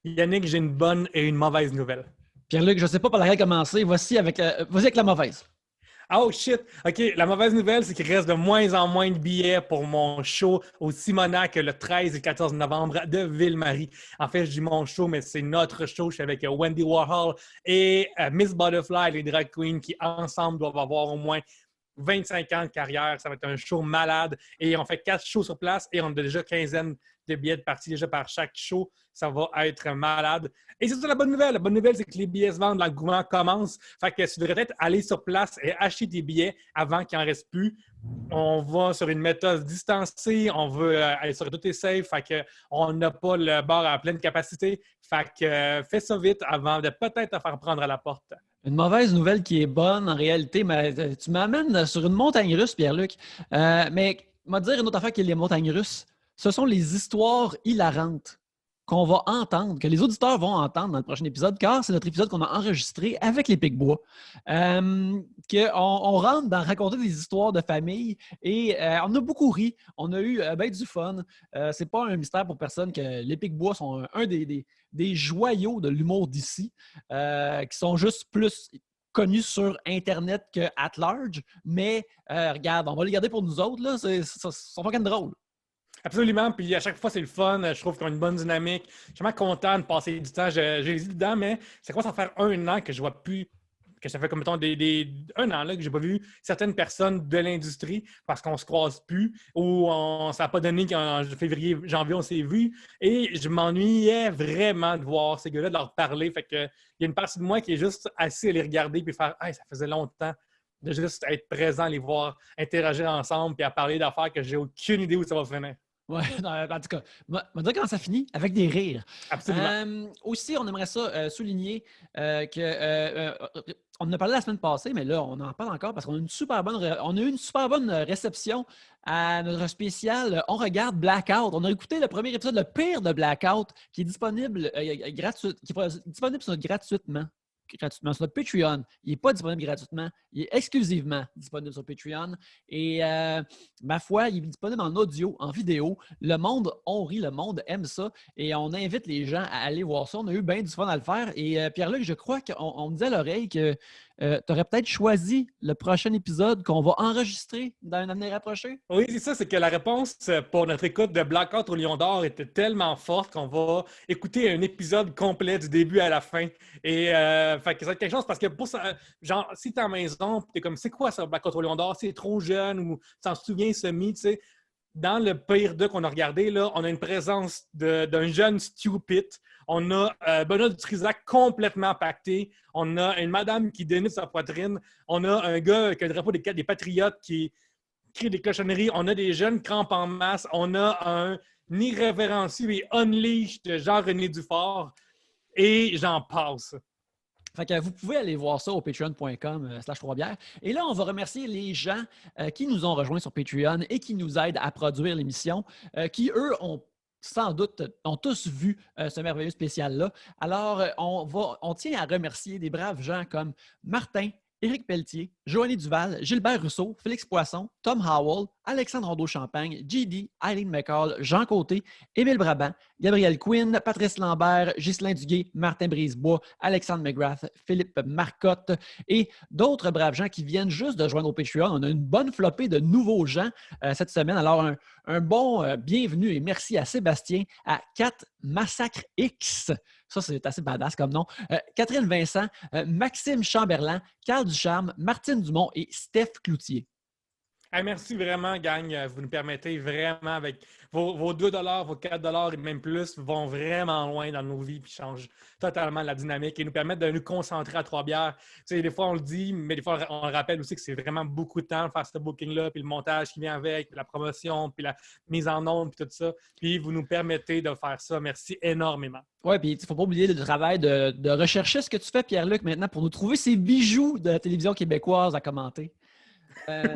Yannick, j'ai une bonne et une mauvaise nouvelle. Pierre-Luc, je ne sais pas par laquelle commencer. Vas-y avec la mauvaise. Oh shit! OK, la mauvaise nouvelle, c'est qu'il reste de moins en moins de billets pour mon show au Simonac le 13 et 14 novembre de Ville-Marie. En fait, je dis mon show, mais c'est notre show. Je suis avec Wendy Warhol et Miss Butterfly, les drag queens, qui ensemble doivent avoir au moins 25 ans de carrière. Ça va être un show malade. Et on fait 4 shows sur place et on a déjà quinzaine de billets de partie déjà par chaque show. Ça va être malade. Et c'est ça la bonne nouvelle. La bonne nouvelle, c'est que les billets se vendent, l'engouement commence. Fait que tu devrais peut-être aller sur place et acheter tes billets avant qu'il n'en reste plus. On va sur une méthode distancée. On veut aller sur tout est safe. Fait que on n'a pas le bar à pleine capacité. Fait que fais ça vite avant de peut-être te faire prendre à la porte. Une mauvaise nouvelle qui est bonne en réalité, mais tu m'amènes sur une montagne russe, Pierre-Luc. Mais me dire une autre affaire qui est les montagnes russes, ce sont les histoires hilarantes qu'on va entendre, que les auditeurs vont entendre dans le prochain épisode, car c'est notre épisode qu'on a enregistré avec les Picbois. On rentre dans raconter des histoires de famille et on a beaucoup ri. On a eu bien du fun. C'est pas un mystère pour personne que les Picbois sont un des joyaux de l'humour d'ici, qui sont juste plus connus sur Internet qu'at large. Mais regarde, on va les garder pour nous autres. Là. Ils sont fucking drôles. Absolument. Puis à chaque fois, c'est le fun. Je trouve qu'on a une bonne dynamique. Je suis vraiment content de passer du temps. J'ai dit dedans, mais ça commence à faire un an que je vois plus. Que ça fait comme mettons un an là, que j'ai pas vu certaines personnes de l'industrie parce qu'on se croise plus ou ça n'a pas donné qu'en février, janvier, on s'est vu. Et je m'ennuyais vraiment de voir ces gars-là, de leur parler. Fait que il y a une partie de moi qui est juste assis à les regarder puis faire hey, ça faisait longtemps de juste être présent, les voir interagir ensemble puis à parler d'affaires que j'ai aucune idée où ça va finir. Oui, en tout cas, on va dire comment ça finit, avec des rires. Absolument. Aussi, on aimerait ça souligner on en a parlé la semaine passée, mais là, on en parle encore parce qu'on a on a eu une super bonne réception à notre spécial On regarde Blackout. On a écouté le premier épisode, le pire de Blackout, qui est disponible, gratuitement sur notre Patreon. Il n'est pas disponible gratuitement. Il est exclusivement disponible sur Patreon. Et ma foi, il est disponible en audio, en vidéo. Le monde, on rit, le monde aime ça. Et on invite les gens à aller voir ça. On a eu bien du fun à le faire. Et Pierre-Luc, je crois qu'on me disait à l'oreille que tu aurais peut-être choisi le prochain épisode qu'on va enregistrer dans un avenir rapproché. Oui, c'est ça, c'est que la réponse pour notre écoute de Blackout au Lion d'Or était tellement forte qu'on va écouter un épisode complet du début à la fin. Et fait que ça va être quelque chose parce que pour ça, genre, si t'es à la maison, t'es comme c'est quoi ça, Blackout au Lion d'Or? C'est trop jeune ou t'en souviens semi, tu sais. Dans le pire 2 qu'on a regardé, là, on a une présence d'un jeune stupide. On a Benoît Dutrisac complètement pacté. On a une madame qui dénude sa poitrine. On a un gars avec un drapeau des Patriotes qui crie des cochonneries. On a des jeunes crampes en masse. On a un irrévérencieux et unleashed de Jean-René Dufort. Et j'en passe. Fait que vous pouvez aller voir ça au patreon.com/3bières. Et là, on va remercier les gens qui nous ont rejoints sur Patreon et qui nous aident à produire l'émission, qui, eux, ont sans doute, ont tous vu ce merveilleux spécial-là. Alors, on tient à remercier des braves gens comme Martin, Éric Pelletier, Joanie Duval, Gilbert Rousseau, Félix Poisson, Tom Howell, Alexandre Rondeau-Champagne, JD, Eileen McCall, Jean Côté, Émile Brabant, Gabriel Quinn, Patrice Lambert, Ghislain Duguay, Martin Brisebois, Alexandre McGrath, Philippe Marcotte et d'autres braves gens qui viennent juste de joindre au Patreon. On a une bonne flopée de nouveaux gens cette semaine. Alors, un bon bienvenue et merci à Sébastien, à 4 Massacre X. Ça, c'est assez badass comme nom. Catherine Vincent, Maxime Chamberlain, Carl Ducharme, Martine Dumont et Steph Cloutier. Hey, merci vraiment, gang. Vous nous permettez vraiment, avec vos 2 vos 4 et même plus, vont vraiment loin dans nos vies et changent totalement la dynamique et nous permettent de nous concentrer à Trois-Bières. Tu sais, des fois, on le dit, mais des fois, on le rappelle aussi que c'est vraiment beaucoup de temps de faire ce booking-là, puis le montage qui vient avec, puis la promotion, puis la mise en onde, puis tout ça. Puis vous nous permettez de faire ça. Merci énormément. Oui, puis il ne faut pas oublier le travail de rechercher ce que tu fais, Pierre-Luc, maintenant, pour nous trouver ces bijoux de la télévision québécoise à commenter. Ouais.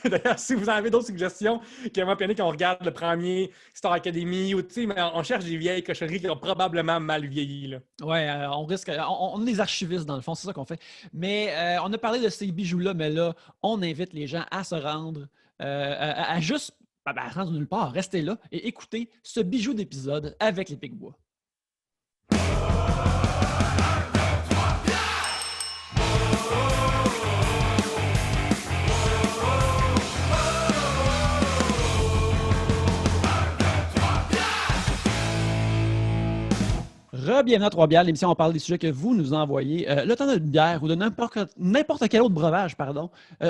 D'ailleurs, si vous avez d'autres suggestions, qui aimeraient bien qu'on regarde le premier Star Academy, ou mais on cherche des vieilles cochonneries qui ont probablement mal vieilli. Oui, on risque. On est des archivistes, dans le fond, c'est ça qu'on fait. Mais on a parlé de ces bijoux-là, mais là, on invite les gens à se rendre, à juste à rendre nulle part, rester là et écouter ce bijou d'épisode avec les Picbois. Re-bienvenue à Trois-Bières, l'émission où on parle des sujets que vous nous envoyez, le temps d'une bière ou de n'importe quel autre breuvage,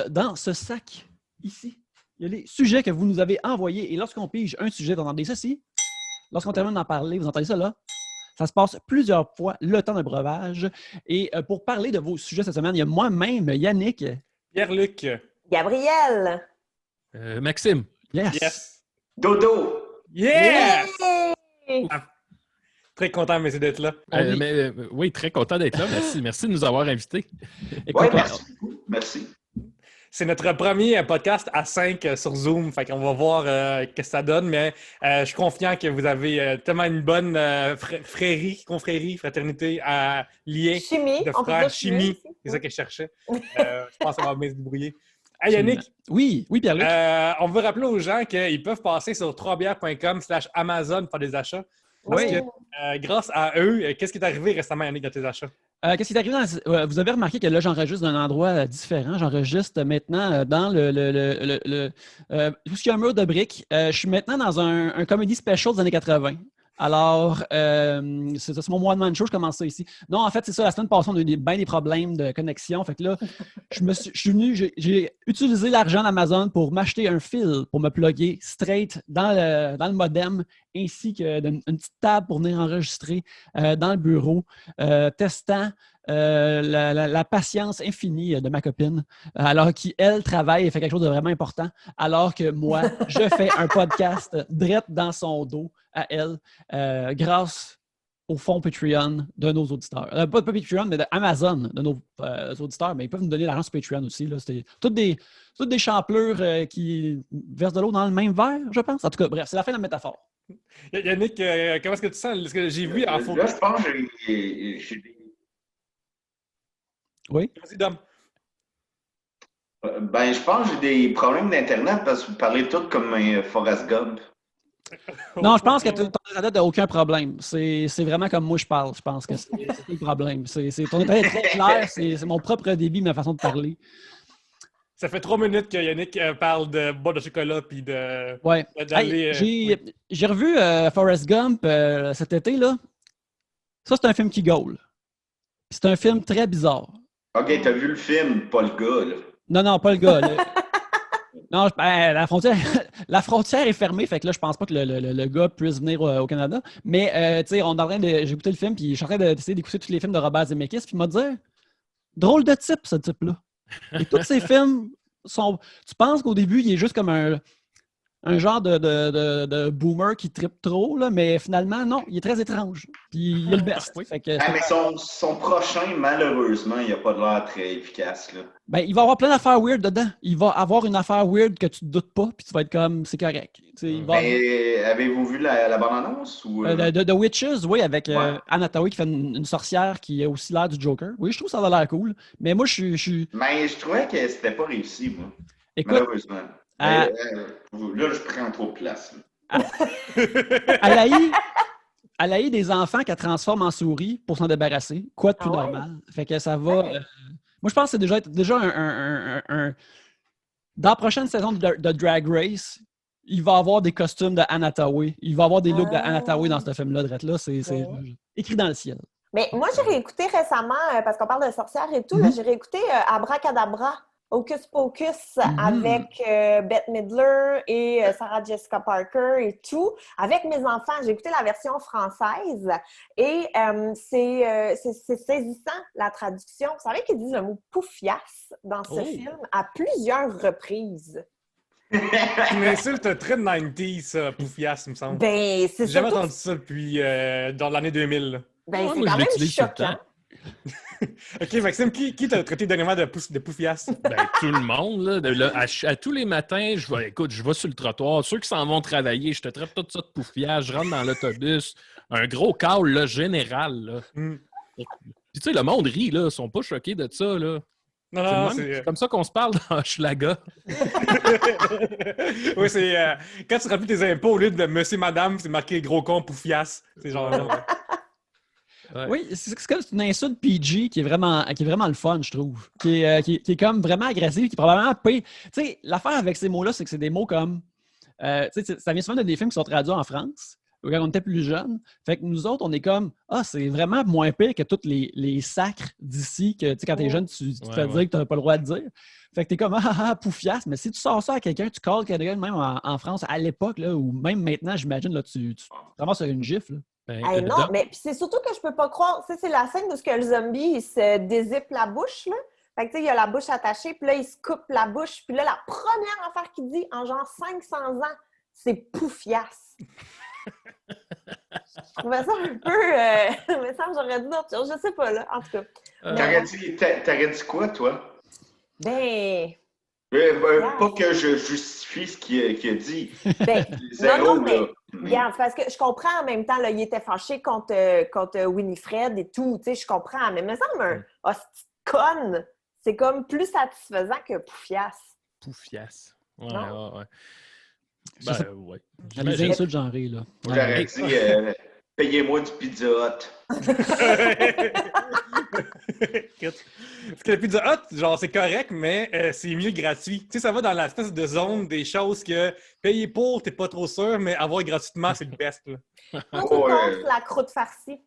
dans ce sac ici. Il y a les sujets que vous nous avez envoyés et lorsqu'on pige un sujet, vous entendez ceci. Lorsqu'on termine d'en parler, vous entendez ça là. Ça se passe plusieurs fois le temps d'un breuvage. Et pour parler de vos sujets cette semaine, il y a moi-même, Yannick. Pierre-Luc. Gabriel. Maxime. Yes. Dodo. Yes! Yay! Très content, merci d'être là. Oui, très content d'être là. Merci de nous avoir invités. Écoute, Oui, merci beaucoup. Merci. C'est notre premier podcast à 5 sur Zoom. Fait qu'on va voir ce que ça donne, mais je suis confiant que vous avez tellement une bonne fraternité, lien Chimie. de On peut frères, dire chimie. aussi. C'est ça que je cherchais. Je pense qu'on va bien se débrouiller. Hey Yannick, oui, Pierre-Luc. on veut rappeler aux gens qu'ils peuvent passer sur troisbières.com/Amazon pour faire des achats. Parce Oui. que grâce à eux, qu'est-ce qui est arrivé récemment, Yannick, dans tes achats? Qu'est-ce qui est arrivé vous avez remarqué que là, j'enregistre d'un endroit différent. J'enregistre maintenant dans où il y a un mur de briques. Je suis maintenant dans un comedy special des années 80. Alors, c'est mon one-man show, je commence ça ici. Non, en fait, c'est ça, la semaine passée, on a eu bien des problèmes de connexion. Fait que là, je suis venu, j'ai utilisé l'argent d'Amazon pour m'acheter un fil pour me plugger straight dans le modem, ainsi qu'une petite table pour venir enregistrer dans le bureau, testant la patience infinie de ma copine, alors qu'elle travaille et fait quelque chose de vraiment important, alors que moi, je fais un podcast direct dans son dos à elle, grâce au fonds Patreon de nos auditeurs. Pas Patreon, mais d'Amazon de nos auditeurs, mais ils peuvent nous donner l'argent sur Patreon aussi. Là. C'est toutes des champlures qui versent de l'eau dans le même verre, je pense. En tout cas, bref, c'est la fin de la métaphore. Yannick, comment est-ce que tu sens? Est-ce que j'ai vu en photo? Là, je pense que j'ai des... Oui? Vas-y, Dom. je pense que j'ai des problèmes d'Internet parce que vous parlez tous comme un Forrest Gump. Non, je pense que ton Internet n'a aucun problème. C'est vraiment comme moi je parle. Je pense que c'est le problème. Ton Internet est très clair. C'est mon propre débit, ma façon de parler. Ça fait 3 minutes que Yannick parle de boîte de chocolat puis de... Ouais. d'aller, J'ai revu Forrest Gump cet été, là. Ça, c'est un film qui gaule. C'est un film très bizarre. OK, t'as vu le film, pas le gars, là. Non, pas le gars. Là. Non, la frontière est fermée, fait que là, je pense pas que le gars puisse venir au Canada. Mais, tu sais, j'ai écouté le film, puis je suis en train d'essayer d'écouter tous les films de Robert Zemeckis, puis il m'a dit drôle de type, ce type-là. Et tous ces films sont... Tu penses qu'au début, il est juste comme un genre de boomer qui trippe trop, là, mais finalement, non, il est très étrange. Puis il est le best. Oui. Fait que, Mais son prochain, malheureusement, il n'a pas de l'air très efficace, là. ben, il va avoir plein d'affaires weird dedans. Il va avoir une affaire weird que tu ne doutes pas, puis tu vas être comme, c'est correct. Avez-vous vu la bande-annonce? Ou... The Witches, oui, avec Ouais. Anna Thaoué qui fait une sorcière qui a aussi l'air du Joker. Oui, je trouve que ça a l'air cool. Mais moi, je suis... Mais je trouvais que c'était pas réussi, moi. Écoute, Malheureusement. là, Là, je prends trop de place. elle a eu des enfants qu'elle transforme en souris pour s'en débarrasser. Quoi de plus normal? Fait que ça va... moi, je pense que c'est déjà un... Dans la prochaine saison de Drag Race, il va avoir des costumes de Anna Thaoué. Il va avoir des looks de Anna Thaoué dans ce film-là. C'est écrit dans le ciel. Mais moi, j'ai réécouté récemment, parce qu'on parle de sorcières et tout, là, j'ai réécouté Abracadabra, Hocus Pocus, avec Bette Midler et Sarah Jessica Parker et tout, avec mes enfants. J'ai écouté la version française et c'est saisissant, la traduction. Vous savez qu'ils disent le mot « poufiasse » dans ce film à plusieurs reprises. Tu m'insultes très 90s, ça, poufias, il me semble. Ben, c'est J'ai jamais surtout... entendu ça depuis dans l'année 2000. Là. Ben, Ouais, c'est moi, quand je même l'utilise tout le choquant. OK, Maxime, qui t'a traité dernièrement de poufias? Ben, tout le monde, là, à tous les matins, je vais sur le trottoir. Ceux qui s'en vont travailler, je te traite tout ça de poufias. Je rentre dans l'autobus. Un gros call là, général. Là. Puis, tu sais, le monde rit, là. Ils sont pas choqués de ça, là. Non, C'est comme ça qu'on se parle dans Schlaga. Oui, c'est quand tu remplis tes impôts, au lieu de monsieur, madame, c'est marqué gros con, poufias. C'est genre. Ouais. Oui, c'est une insulte PG qui est vraiment le fun, je trouve. Qui est comme vraiment agressif, qui est probablement Tu sais, l'affaire avec ces mots-là, c'est que c'est des mots comme. Tu sais, ça vient souvent de des films qui sont traduits en France. quand on était plus jeunes. Fait que nous autres, on est comme, c'est vraiment moins pire que tous les sacres d'ici, que quand t'es jeune, tu te fais dire que t'as pas le droit de dire. Fait que t'es comme, poufiasse. Mais si tu sors ça à quelqu'un, tu calls quelqu'un, même en France, à l'époque, là, ou même maintenant, j'imagine, là, tu vraiment sur une gifle. Hey, non, mais c'est surtout que je peux pas croire. C'est la scène où le zombie, il se dézippe la bouche, là. Fait que, tu sais, il a la bouche attachée, puis là, il se coupe la bouche. Puis là, la première affaire qu'il dit en genre 500 ans, c'est poufiasse. Je trouvais ça un peu... mais ça, j'aurais dit d'autres choses. Je sais pas, là, en tout cas. T'aurais dit quoi, toi? Ben... Pas que je justifie ce qu'il a dit. Ben, Zéro, non, mais là. regarde, parce que je comprends en même temps, là, il était fâché contre Winifred et tout, tu sais, je comprends. Mais il me semble un conne, c'est comme plus satisfaisant que poufiasse. Poufiasse. Ouais. Ouais. Les insultes genrées, là. J'aurais dit, payez-moi du Pizza Hut. Parce que le Pizza Hut, genre, c'est correct, mais c'est mieux gratuit. Tu sais, ça va dans l'espèce de zone des choses que payer pour, t'es pas trop sûr, mais avoir gratuitement, c'est le best. Là. Contre la croûte farcie.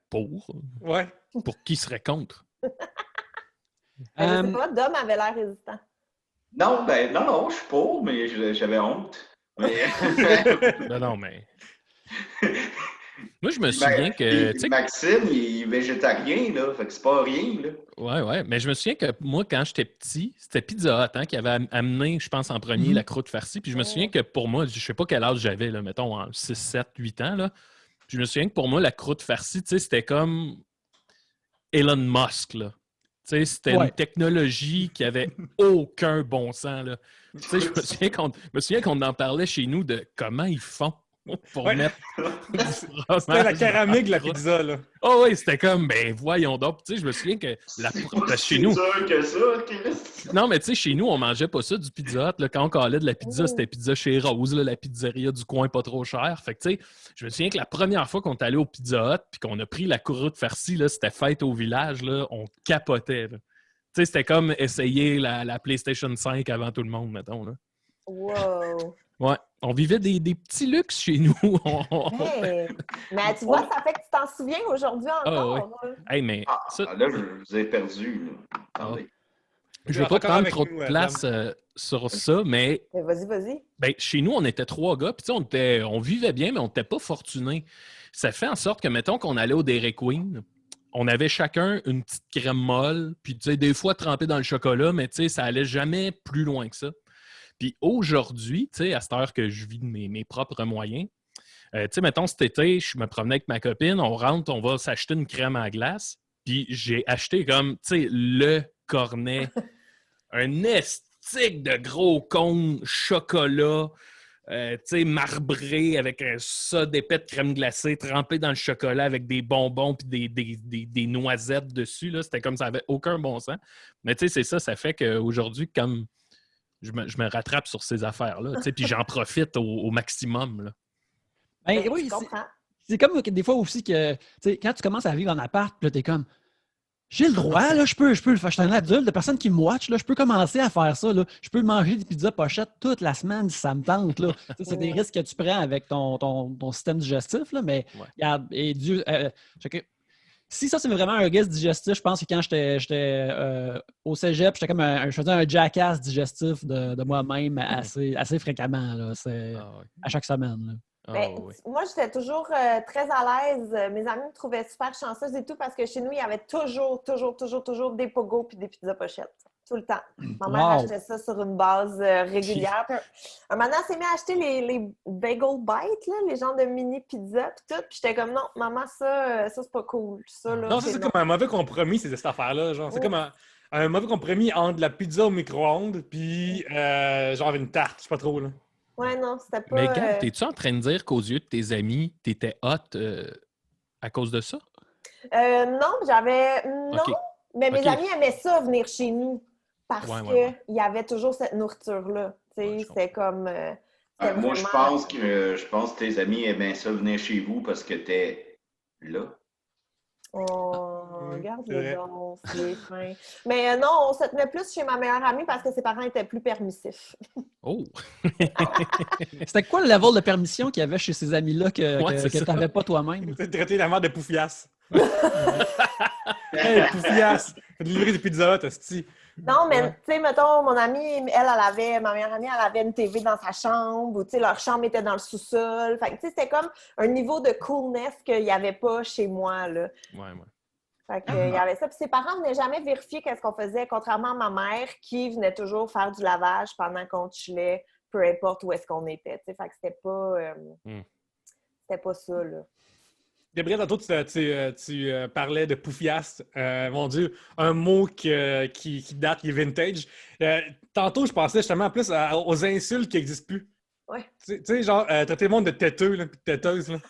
Pour. Ouais. Pour qui serait contre? Je sais pas, Dom avait l'air hésitant. Non, je suis pour, mais j'avais honte. Mais... non, mais... Moi, je me souviens que... Maxime, il est végétarien, là, fait que c'est pas rien, là. Ouais, mais je me souviens que moi, quand j'étais petit, c'était Pizza Hut qui avait amené, je pense, en premier la croûte farcie. Puis je me souviens que pour moi, je sais pas quel âge j'avais, là, mettons, en 6, 7, 8 ans, là. Puis je me souviens que pour moi, la croûte farcie, tu sais, c'était comme Elon Musk, là. Tu sais, c'était une technologie qui avait aucun bon sens, là. Tu sais, je me souviens qu'on en parlait chez nous de comment ils font pour mettre du fromage. C'était la caramel de la pizza, là. Oh oui, c'était comme, voyons donc. Tu sais, je me souviens que chez nous... C'est sûr que ça, Chris. Non, mais tu sais, chez nous, on mangeait pas ça du Pizza Hut. Là. Quand on calait de la pizza, c'était pizza chez Rose, là, la pizzeria du coin pas trop cher. Fait que tu sais, je me souviens que la première fois qu'on est allé au Pizza Hut puis qu'on a pris la croûte farcie, là, c'était fête au village, là, on capotait, là. Tu sais, c'était comme essayer la PlayStation 5 avant tout le monde, mettons, là. Wow! Ouais, on vivait des petits luxes chez nous. Hey. Mais tu vois, ça fait que tu t'en souviens aujourd'hui encore. Ah, ouais. Hey, mais ça... Là, je vous ai perdu. Attendez. Je ne vais pas prendre trop de place sur ça, mais... Vas-y. Chez nous, on était 3 gars, puis on vivait bien, mais on n'était pas fortunés. Ça fait en sorte que, mettons qu'on allait au Dairy Queen, on avait chacun une petite crème molle, puis des fois trempée dans le chocolat, mais ça allait jamais plus loin que ça. Puis aujourd'hui, à cette heure que je vis de mes propres moyens, mettons cet été, je me promenais avec ma copine, on rentre, on va s'acheter une crème à glace, puis j'ai acheté comme, le cornet, un estique de gros cône chocolat, marbré avec ça d'épais de crème glacée, trempé dans le chocolat avec des bonbons puis des noisettes dessus. Là. C'était comme ça n'avait aucun bon sens. Mais c'est ça fait qu'aujourd'hui, comme je me rattrape sur ces affaires-là, puis j'en profite au maximum. Là. Oui, c'est comme des fois aussi que quand tu commences à vivre en appart, là, t'es comme j'ai le droit, là, je peux le faire. Je suis un adulte, de personne qui me watch, là, je peux commencer à faire ça. Là. Je peux manger des pizzas pochettes toute la semaine si ça me tente. Là. C'est des risques que tu prends avec ton système digestif, là, mais regarde, et Dieu. Si ça, c'est vraiment un guest digestif, je pense que quand j'étais au cégep, j'étais comme je faisais un jackass digestif de moi-même assez fréquemment. Là. À chaque semaine. Là. Moi, j'étais toujours très à l'aise. Mes amis me trouvaient super chanceuse et tout parce que chez nous, il y avait toujours des pogos puis des pizzas pochettes. Tout le temps. Ma mère achetait ça sur une base régulière. Maintenant, elle s'est mis à acheter les bagel bites, là, les genres de mini pizza puis tout. Puis j'étais comme, non, maman, ça c'est pas cool. Ça, là, non, ça, c'est comme un mauvais compromis, c'est cette affaire-là. Genre, c'est comme un mauvais compromis entre la pizza au micro-ondes puis genre une tarte. Je sais pas trop, là. Ouais, non, c'était pas... Mais Gab, t'es-tu en train de dire qu'aux yeux de tes amis, t'étais hot à cause de ça? Non, j'avais... Non, okay. Mais mes amis aimaient ça, venir chez nous, parce qu'il y avait toujours cette nourriture-là. Tu sais, c'était comme... moi, vraiment... je pense que tes amis aimaient ça venir chez vous parce que t'es là. regarde c'est le vrai. don, c'est fin. Mais non, on se tenait plus chez ma meilleure amie parce que ses parents étaient plus permissifs. Oh! C'était quoi le level de permission qu'il y avait chez ces amis-là que, Ouais, c'est que ça. tu n'avais pas toi-même? T'as traité la mère de poufiasse. Hey, poufiasse! Fais de livrer des pizzas, t'as-tu? Non, mais Ouais. tu sais, mettons, mon amie, ma meilleure amie, elle avait une TV dans sa chambre, ou tu sais, leur chambre était dans le sous-sol. Fait que tu sais, c'était comme un niveau de coolness qu'il n'y avait pas chez moi, là. Ouais. Fait que, il y avait ça. Puis ses parents venaient jamais vérifier qu'est-ce qu'on faisait, contrairement à ma mère, qui venait toujours faire du lavage pendant qu'on chillait, peu importe où est-ce qu'on était, tu sais. Fait que c'était pas ça, là. Gabriel, tantôt, tu parlais de poufiasse. Mon Dieu, un mot qui date, qui est vintage. Tantôt, je pensais justement plus aux insultes qui n'existent plus. Ouais. Tu sais, genre, traiter le monde de têteux, là, puis de têteuse, là. Tu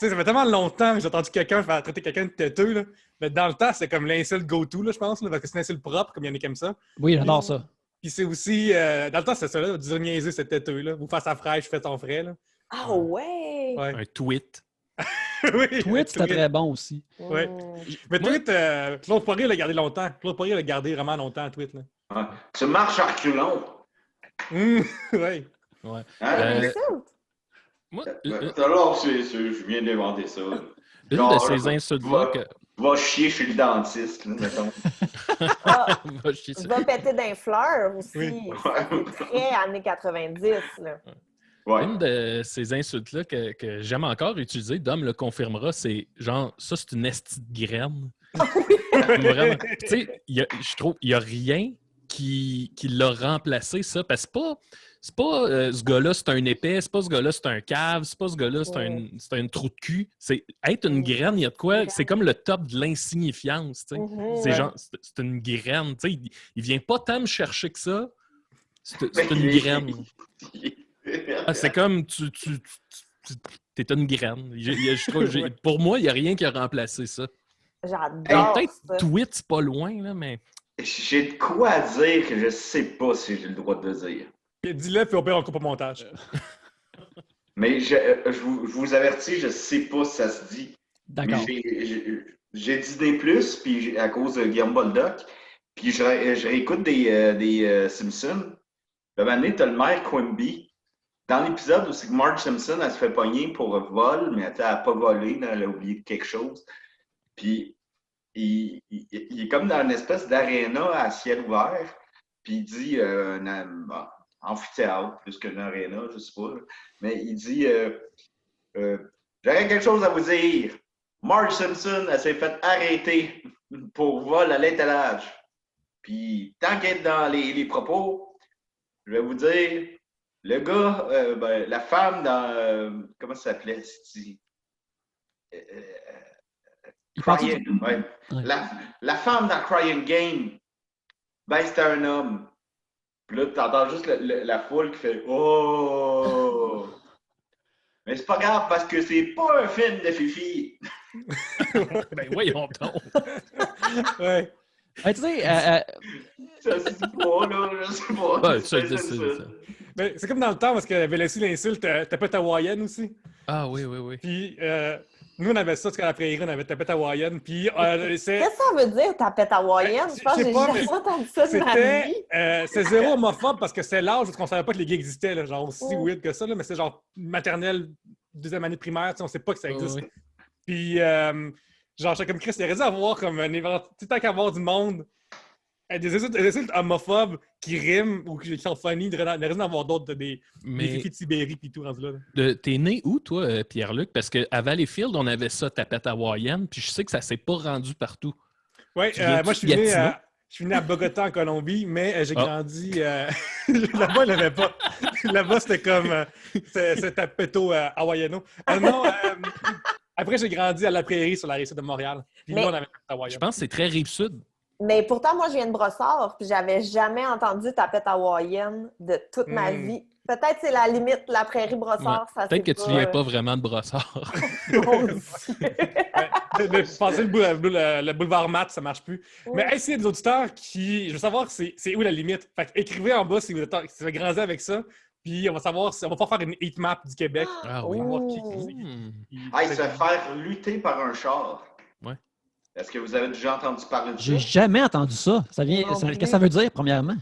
sais, ça fait tellement longtemps que j'ai entendu quelqu'un faire traiter quelqu'un de têteux, là. Mais dans le temps, c'est comme l'insulte go-to, là, je pense, là, parce que c'est une insulte propre, comme il y en a qui aiment ça. Oui, j'adore ça. Puis c'est aussi, dans le temps, c'est ça, là, dire niaiser, c'est têteux, là. Vous face à fraîche, je fais ton frais, là. Ah ouais! Ouais. Un tweet. Oui, Tweet, c'était très bon aussi. Ouais. Mm. Mais Moi- tweet, Claude Poirier l'a gardé longtemps. Claude Poirier l'a gardé vraiment longtemps, tweet, là. Ouais. Tu marches à reculons. Oui. Ouais. Hein? Insulte? Moi, Alors, je viens d'inventer ça. une de ces insultes-là que. Va chier chez le dentiste, là, mettons. Ah, Va chier ça. va péter d'un fleur aussi. Oui. C'est très années 90, là. Ouais. Une de ces insultes-là que j'aime encore utiliser, Dom le confirmera, c'est genre, ça, c'est une esti de graine. Vraiment. Puis, tu sais, je trouve qu'il n'y a rien qui l'a remplacé, ça. Parce que c'est pas ce gars-là, c'est un épais, c'est pas ce gars-là, c'est un cave, c'est pas ce gars-là, c'est un trou de cul. C'est être une graine, il y a de quoi, c'est comme le top de l'insignifiance, tu sais. Mhm. C'est genre, c'est une graine, tu sais. Il vient pas tant me chercher que ça. C'est une graine. Ah, c'est comme t'es une graine. Pour moi, il n'y a rien qui a remplacé ça. J'adore Peut-être ça. tweet, c'est pas loin, là, mais. J'ai de quoi dire que je sais pas si j'ai le droit de dire. Puis dis-le, puis au pire, on coupe au montage. Mais je vous avertis, je sais pas si ça se dit. D'accord. Mais j'ai Disney+, puis à cause de Guillaume Boldoc, puis je réécoute des Simpsons. Le moment donné, t'as le maire Quimby. Dans l'épisode où c'est que Marge Simpson, elle se fait pogner pour vol, mais elle n'a pas volé, elle a oublié quelque chose. Puis il est comme dans une espèce d'aréna à ciel ouvert, puis il dit amphithéâtre plus qu'une aréna, je sais pas. Mais il dit j'aurais quelque chose à vous dire. Marge Simpson, elle s'est fait arrêter pour vol à l'étalage. Puis tant qu'elle est dans les propos, je vais vous dire, le gars, la femme dans comment ça s'appelait? Crying, ouais. Ouais. La femme dans Crying Game, ben c'était un homme. Puis là, t'entends juste la foule qui fait Oh! Mais c'est pas grave parce que c'est pas un film de Fifi. Ben voyons donc. Ouais. Tu sais, Ça se dit pas, là, je sais pas. Ouais, ça. Mais c'est comme dans le temps, parce qu'elle avait laissé l'insulte tapette hawaïenne aussi. Ah oui. Puis nous, on avait ça, parce qu'à la prairie, on avait tapette hawaïenne. Puis c'est. Qu'est-ce que ça veut dire, tapette hawaïenne? Je pense que Je sais j'ai pas, jamais mais entendu ça de ma vie. c'est zéro homophobe parce que c'est l'âge où on savait pas que les gays existaient, là, genre aussi Mm. weird que ça, là, mais c'est genre maternelle, deuxième année de primaire, on sait pas que ça existe. Ouais. Puis, genre, j'étais comme Chris, il aurait dû avoir comme un événement, tant qu'à avoir du monde, des insultes homophobes qui riment ou qui sont funny, il aurait dû en avoir d'autres, des Mais Fifi de Sibérie puis tout rendu là. t'es né où, toi, Pierre-Luc? Parce qu'à Valleyfield, on avait ça, tapette hawaïenne, puis je sais que ça s'est pas rendu partout. Oui, Tu viens-tu moi, de Gatineau? je suis né à Bogota, en Colombie, mais j'ai Ah. grandi. Là-bas, il l'avait pas. Là-bas, c'était comme. C'est tapeto hawaïano. Non, après, j'ai grandi à la prairie sur la rive sud de Montréal. Puis Mais- là, on avait tapette Je hawaïenne. pense que c'est très rive-sud. Mais pourtant, moi, je viens de Brossard, puis j'avais jamais entendu tapette hawaïenne de toute ma Mm. vie. Peut-être c'est la limite, la prairie Brossard, ça Peut-être que c'est tu viens pas vraiment de Brossard. Mon Dieu. De passer le boulevard Mat, ça marche plus. Mais hey, s'il y a des auditeurs qui. Je veux savoir c'est où la limite. Fait que écrivez en bas si vous avez grandi avec ça. Puis on va savoir si on va pas faire une heat map du Québec. Ah On oui. va voir Ouh. Hmm. Hey, se faire lutter par un char. Est-ce que vous avez déjà entendu parler de ça? J'ai jamais entendu ça. Qu'est-ce que ça veut dire, premièrement?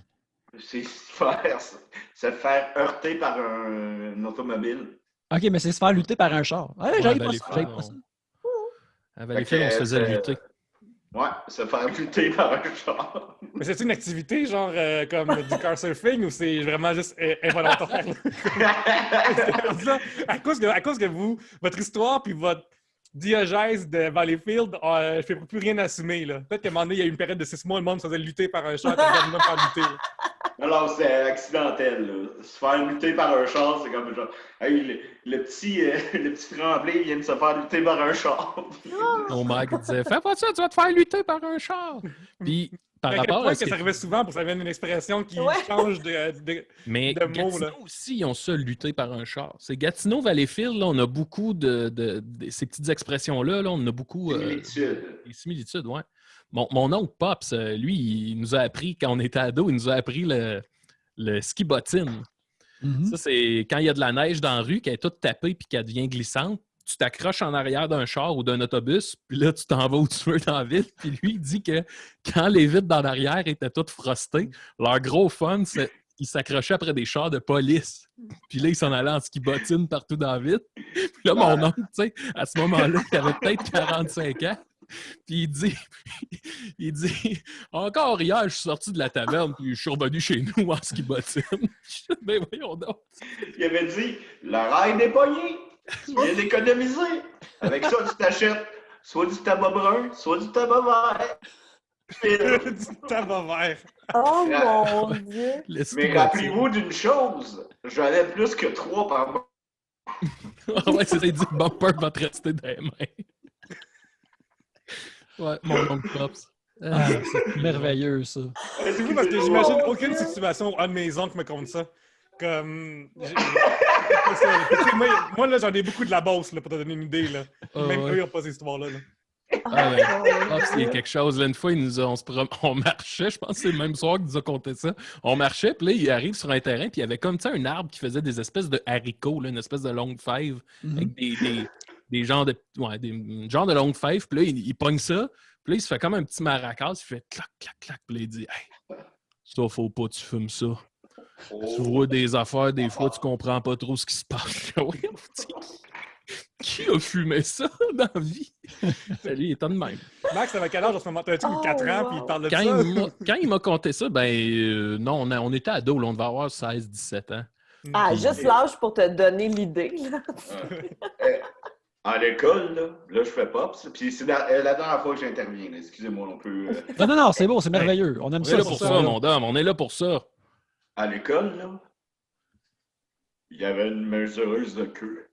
C'est se faire heurter par un automobile. OK, mais c'est se faire lutter par un char. Ouais, j'avais pas ça. À Valleyfield, on se faisait lutter. Ouais, se faire lutter par un char. Mais c'est une activité genre comme du car surfing ou c'est vraiment juste involontaire? à cause que vous, votre histoire puis votre diégèse de Valleyfield, je ne peux plus rien assumer. Peut-être qu'à un moment donné, il y a eu une période de 6 mois, le monde se faisait lutter par un char et il même faire lutter. Alors, c'est accidentel. Là. Se faire lutter par un char, c'est comme genre. Hey, le petit Tremblay vient de se faire lutter par un char. Mon mec disait fais pas ça, tu vas te faire lutter par un char. Puis, par rapport à ce que ça arrivait souvent pour que ça devienne une expression qui change mais de mots. Gatineau là. aussi, ils ont ça, lutter par un char. C'est Gatineau, Valleyfield, là, on a beaucoup de ces petites expressions-là, là, on a beaucoup... Des similitudes, oui. Mon oncle Pops, lui, il nous a appris, quand on était ado, il nous a appris le ski bottine. Mm-hmm. Ça, c'est quand il y a de la neige dans la rue, qu'elle est toute tapée puis qu'elle devient glissante. Tu t'accroches en arrière d'un char ou d'un autobus, puis là, tu t'en vas où tu veux dans la ville. Puis lui, il dit que quand les vitres dans l'arrière étaient toutes frostées, leur gros fun, c'est qu'ils s'accrochaient après des chars de police. Puis là, ils s'en allaient en ski bottine partout dans la ville. Puis là, mon oncle, tu sais, à ce moment-là, il avait peut-être 45 ans. Puis il dit encore hier, je suis sorti de la taverne, puis je suis revenu chez nous en ski bottine. Ben voyons donc. Il avait dit le rail n'est pogné. Tu viens d'économiser. Avec ça, tu t'achètes soit du tabac brun, soit du tabac vert. Du tabac vert. Oh mon Dieu! Mais rappelez-vous d'une chose, j'en ai plus que 3 par mois. Ah ouais, c'est dit le bumper va te rester dans les mains. Ouais, mon oncle Pops. C'est merveilleux, ça. C'est cool parce que j'imagine aucune situation un de mes oncles me compte ça. Comme. Moi, là, j'en ai beaucoup de la bosse, là, pour te donner une idée. Là. Même eux, ils n'ont pas cette histoire-là. Ah ouais. Pops, il y a quelque chose. Là, une fois, on marchait, je pense que c'est le même soir qu'il nous a conté ça. On marchait, puis là, il arrive sur un terrain, puis il y avait comme, tu sais, un arbre qui faisait des espèces de haricots, là, une espèce de longue fève, avec des genres de longue fève, puis là, il pogne ça, puis là, il se fait comme un petit maracas, il fait clac, clac, clac, puis là, il dit hey, ça, faut pas, tu fumes ça. Tu vois des affaires, des fois, tu comprends pas trop ce qui se passe. Qui a fumé ça dans la vie? Lui, il est de même. Max, t'avais quel âge en ce moment? T'avais-tu 4 ans, puis il parle de ça? Quand il m'a conté ça, non, on était ados, là, on devait avoir 16-17 ans. Ah, juste l'âge pour te donner l'idée. À l'école, là, je fais pas. Puis c'est la dernière fois que j'interviens. Excusez-moi, on peut... Non, c'est beau, c'est merveilleux. On aime On ça. est là pour ça, mon dame. On est là pour ça. À l'école, là, il y avait une mesureuse de queue.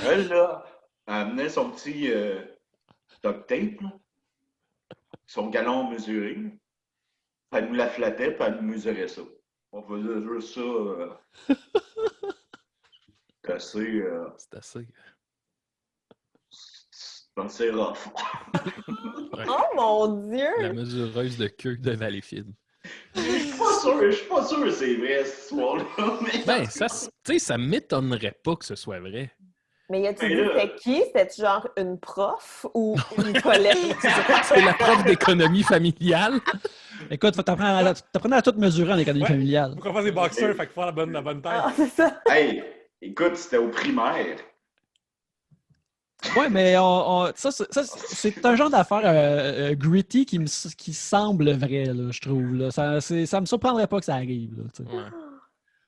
Elle, là, elle amenait son petit duct tape, là, son galon mesuré. Elle nous la flattait, puis elle nous mesurait ça. On faisait juste ça. C'est assez... C'est assez... C'est assez rough. Ouais. Oh mon Dieu! La mesureuse de queue de Valleyfield. Je suis pas sûr que c'est vrai, cette histoire-là. Mais... Ben, ça m'étonnerait pas que ce soit vrai. Mais y a-tu dit c'était qui? C'était genre une prof ou une collègue? C'est la prof d'économie familiale. Écoute, t'apprends à tout mesurer en économie familiale. Faut qu'on fasse des boxeurs, fait qu'il faut la bonne tête. Ah, c'est ça. Hey, écoute, c'était au primaire. Oui, mais ça, c'est un genre d'affaire gritty qui semble vrai, là, je trouve. Là. Ça me surprendrait pas que ça arrive. Là, Ouais.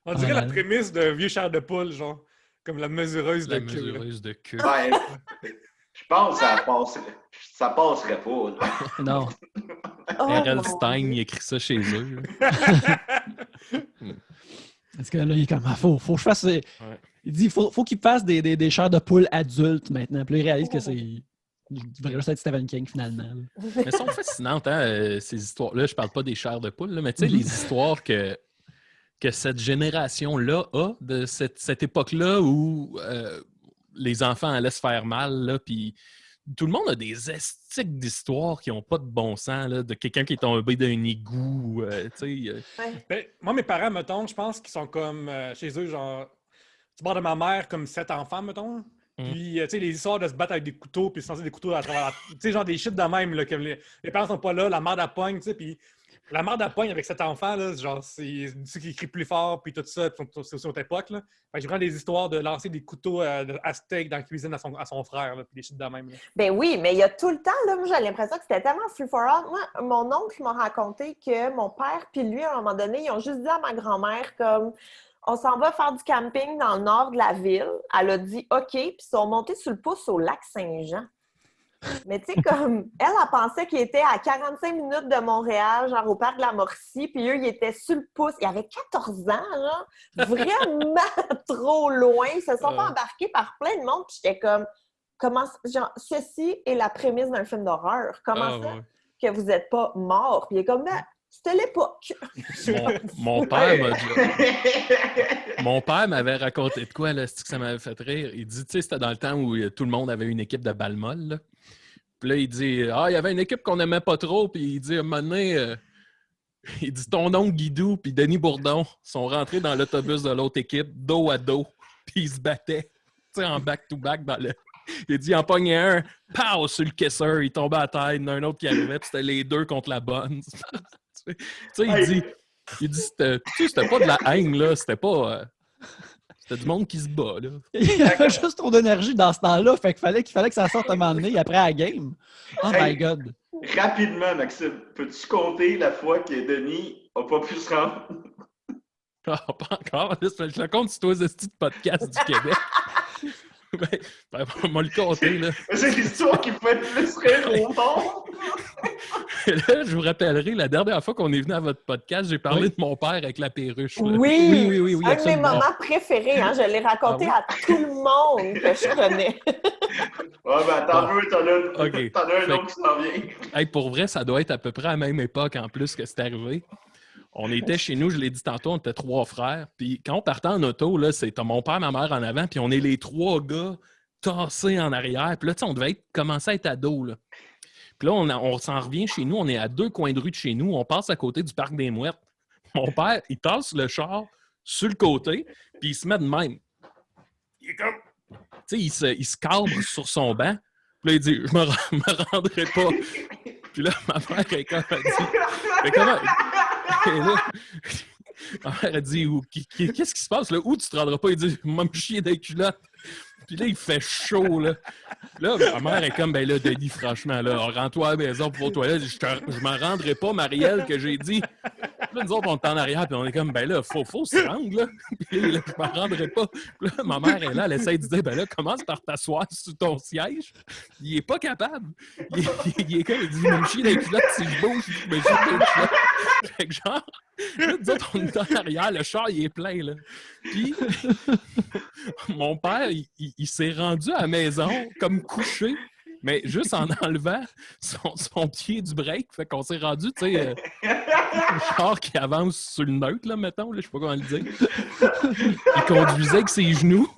On dirait la prémisse d'un vieux chair de poule, genre, comme la mesureuse de queue. La mesureuse de queue. Ben, je pense que ça passerait pas. Là. Non. R.L. Stein, il écrit ça chez eux. Parce que là, il est comme, faut que je fasse... Ouais. Il dit, faut qu'il fasse des chairs de poule adultes maintenant. Puis là, il réalise que c'est... Il devrait juste être Stephen King, finalement. Là. Mais elles sont fascinantes, hein, ces histoires-là. Je parle pas des chairs de poule, là, mais tu sais, les histoires que cette génération-là a, de cette époque-là où les enfants allaient se faire mal, là, puis tout le monde a des estiques d'histoires qui n'ont pas de bon sens, là, de quelqu'un qui est tombé d'un égout, tu sais. Ben, moi, mes parents, mettons, je pense qu'ils sont comme chez eux, genre, du bord de ma mère, comme 7 enfants, mettons. Puis, tu sais, les histoires de se battre avec des couteaux, puis se lancer des couteaux à travers tu sais, genre des shit de même, là, que les parents sont pas là, la merde à pogne, tu sais, puis la merde à pogne avec cet enfant, là, genre, c'est ceux qui crient plus fort, puis tout ça, c'est aussi notre époque, là. Fait que j'ai vraiment des histoires de lancer des couteaux à steak dans la cuisine à son frère, là, puis des shit de même, là. Ben oui, mais il y a tout le temps, là, moi, j'ai l'impression que c'était tellement free for all. Moi, mon oncle m'a raconté que mon père puis lui, à un moment donné, ils ont juste dit à ma grand-mère, comme... On s'en va faire du camping dans le nord de la ville. Elle a dit OK, puis ils sont montés sur le pouce au lac Saint-Jean. Mais tu sais, comme elle pensait qu'ils étaient à 45 minutes de Montréal, genre au parc de la Morcie, puis eux, ils étaient sur le pouce. Ils avaient 14 ans, là, vraiment trop loin. Ils se sont fait embarquer par plein de monde, puis j'étais comme, comment, genre, ceci est la prémisse d'un film d'horreur. Comment ça que vous n'êtes pas mort? Puis il est comme, ben, c'était l'époque. Mon père m'avait raconté de quoi, là, c'est que ça m'avait fait rire. Il dit, tu sais, c'était dans le temps où tout le monde avait une équipe de balle molle, là. Puis là, il dit, il y avait une équipe qu'on n'aimait pas trop, puis il dit, à un moment donné, il dit, ton oncle Guidou puis Denis Bourdon sont rentrés dans l'autobus de l'autre équipe, dos à dos, puis ils se battaient, tu sais, en back-to-back dans le... Il dit, il en pognait un, pow, sur le caisseur, il tombait à terre, il y en a un autre qui arrivait, puis c'était les deux contre la bonne. Tu sais, il dit c'était pas de la haine, là. C'était pas... c'était du monde qui se bat, là. Il y avait juste trop d'énergie dans ce temps-là. Fait qu'il fallait que ça sorte à un moment donné après la game. Oh my God. Rapidement, Maxime, peux-tu compter la fois que Denis n'a pas pu se rendre? Pas encore. Je le compte sur tous les petits podcasts du Québec. On va le compter, là. C'est l'histoire qui fait le plus rire au monde. Là, je vous rappellerai, la dernière fois qu'on est venu à votre podcast, j'ai parlé de mon père avec la perruche. Là. Oui, un de mes moments préférés. Hein? Je l'ai raconté à tout le monde que je connais. Attends un peu, t'en as un autre qui s'en vient. Hey, pour vrai, ça doit être à peu près à la même époque en plus que c'est arrivé. On était chez nous, je l'ai dit tantôt, on était 3 frères. Puis quand on partait en auto, là, c'est mon père, ma mère en avant, puis on est les 3 gars tassés en arrière. Puis là, on devait commencer à être ados, là. Puis là, on s'en revient chez nous, on est à 2 coins de rue de chez nous, on passe à côté du parc des Mouettes. Mon père, il tasse le char sur le côté, puis il se met de même. Il est comme... Tu sais, il se cabre sur son banc. Puis là, il dit « Je me rendrai pas. » Puis là, ma mère, elle dit « Mais comment... » Et là, ma mère a dit « Qu'est-ce qui se passe? Là? Où tu te rendras pas? » Il dit « Moi, me chier des culottes. » Puis là, il fait chaud, là. Là, ma mère est comme, ben là, Denis, franchement, là, rends-toi à la maison pour vos toilettes. Je m'en rendrai pas, Marielle, que j'ai dit. Puis là, nous autres, on est en arrière, puis on est comme, ben là, faut se rendre, là. Puis là, je m'en rendrai pas. Puis là, ma mère est là, elle essaie de dire, ben là, commence par t'asseoir sur ton siège. Il est pas capable. Il est comme, il dit, je vais me chier dans les culottes si je bouge, je me chie dans les culottes. Fait que genre, là, nous autres, on est en arrière, le char, il est plein, là. Puis, mon père, il s'est rendu à la maison comme couché, mais juste en enlevant son pied du break. Fait qu'on s'est rendu, tu sais, le char qui avance sur le neutre, là, mettons, là, je sais pas comment le dire. Il conduisait avec ses genoux.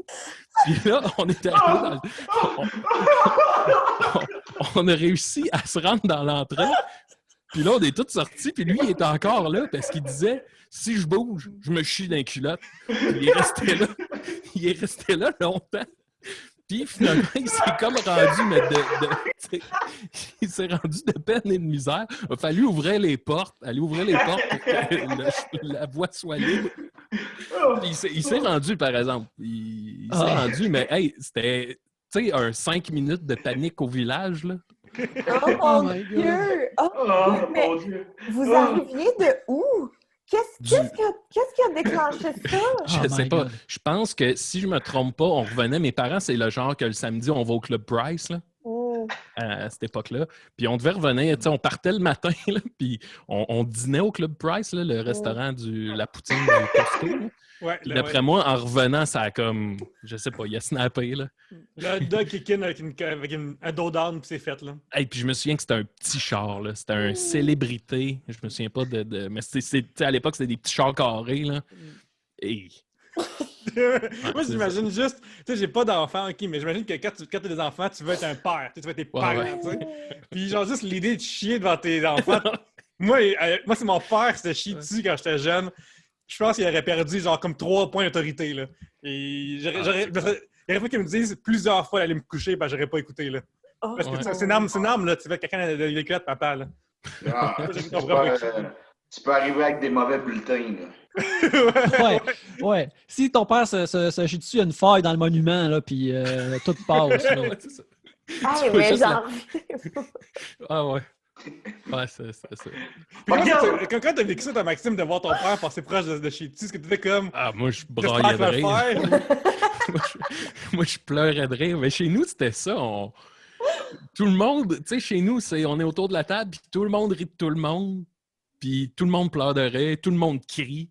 Puis là, on est arrivé dans on a réussi à se rendre dans l'entrée. Puis là, on est tous sortis, puis lui, il est encore là parce qu'il disait « Si je bouge, je me chie dans les culottes. » Il est resté là longtemps. Puis finalement, il s'est comme rendu, mais il s'est rendu de peine et de misère. Il a fallu ouvrir les portes, pour que la voie soit libre. Puis il s'est rendu, par exemple. Il s'est rendu, mais hey, c'était, tu sais, un 5 minutes de panique au village, là. Oh mon Dieu! Mon Dieu! Vous arriviez de où? Qu'est-ce qui a déclenché ça? Je sais pas. Je pense que si je me trompe pas, on revenait. Mes parents, c'est le genre que le samedi, on va au Club Price, là. À cette époque-là. Puis on devait revenir, tu sais, on partait le matin, là, puis on dînait au Club Price, là, le restaurant la poutine du Costco. Ouais, d'après moi, en revenant, ça a comme, je sais pas, il a snappé, là. Le hot dog kick in avec un dos down, puis c'est fait, là. Et puis je me souviens que c'était un petit char, là. C'était un célébrité. Je me souviens pas de mais à l'époque, c'était des petits chars carrés, là. Et... Moi, j'imagine juste, tu sais, j'ai pas d'enfants, ok, mais j'imagine que quand tu as des enfants, tu veux être un père, tu veux être tes parents, tu sais. Puis genre, juste l'idée de chier devant tes enfants. Moi, c'est mon père qui s'était chié dessus quand j'étais jeune. Je pense qu'il aurait perdu genre comme 3 points d'autorité, là. Et Il aurait fallu qu'ils me disent plusieurs fois d'aller me coucher, ben j'aurais pas écouté, là. Oh, Parce que Ouais. c'est une arme, là. Tu veux quelqu'un de l'école, papa, là. Ah, Je tu, comprends pas. tu peux arriver avec des mauvais bulletins. Là. Ouais, ouais. Si ton père se chie dessus, il y a une faille dans le monument, là, puis tout passe. Là. Ouais, c'est ça. Hey, Tu peux mais juste genre... Ah ouais. Ouais, c'est ça. Puis quand t'as vécu ça, Maxime, de voir ton père passer proche de chez tu, ce que tu fais comme. Ah, moi, je J'espère braillais que de le rire. faire. Moi, je pleurais de rire. Mais chez nous, c'était ça. Tout le monde, tu sais, chez nous, on est autour de la table, puis tout le monde rit de tout le monde, puis tout le monde pleure de rire, tout le monde crie.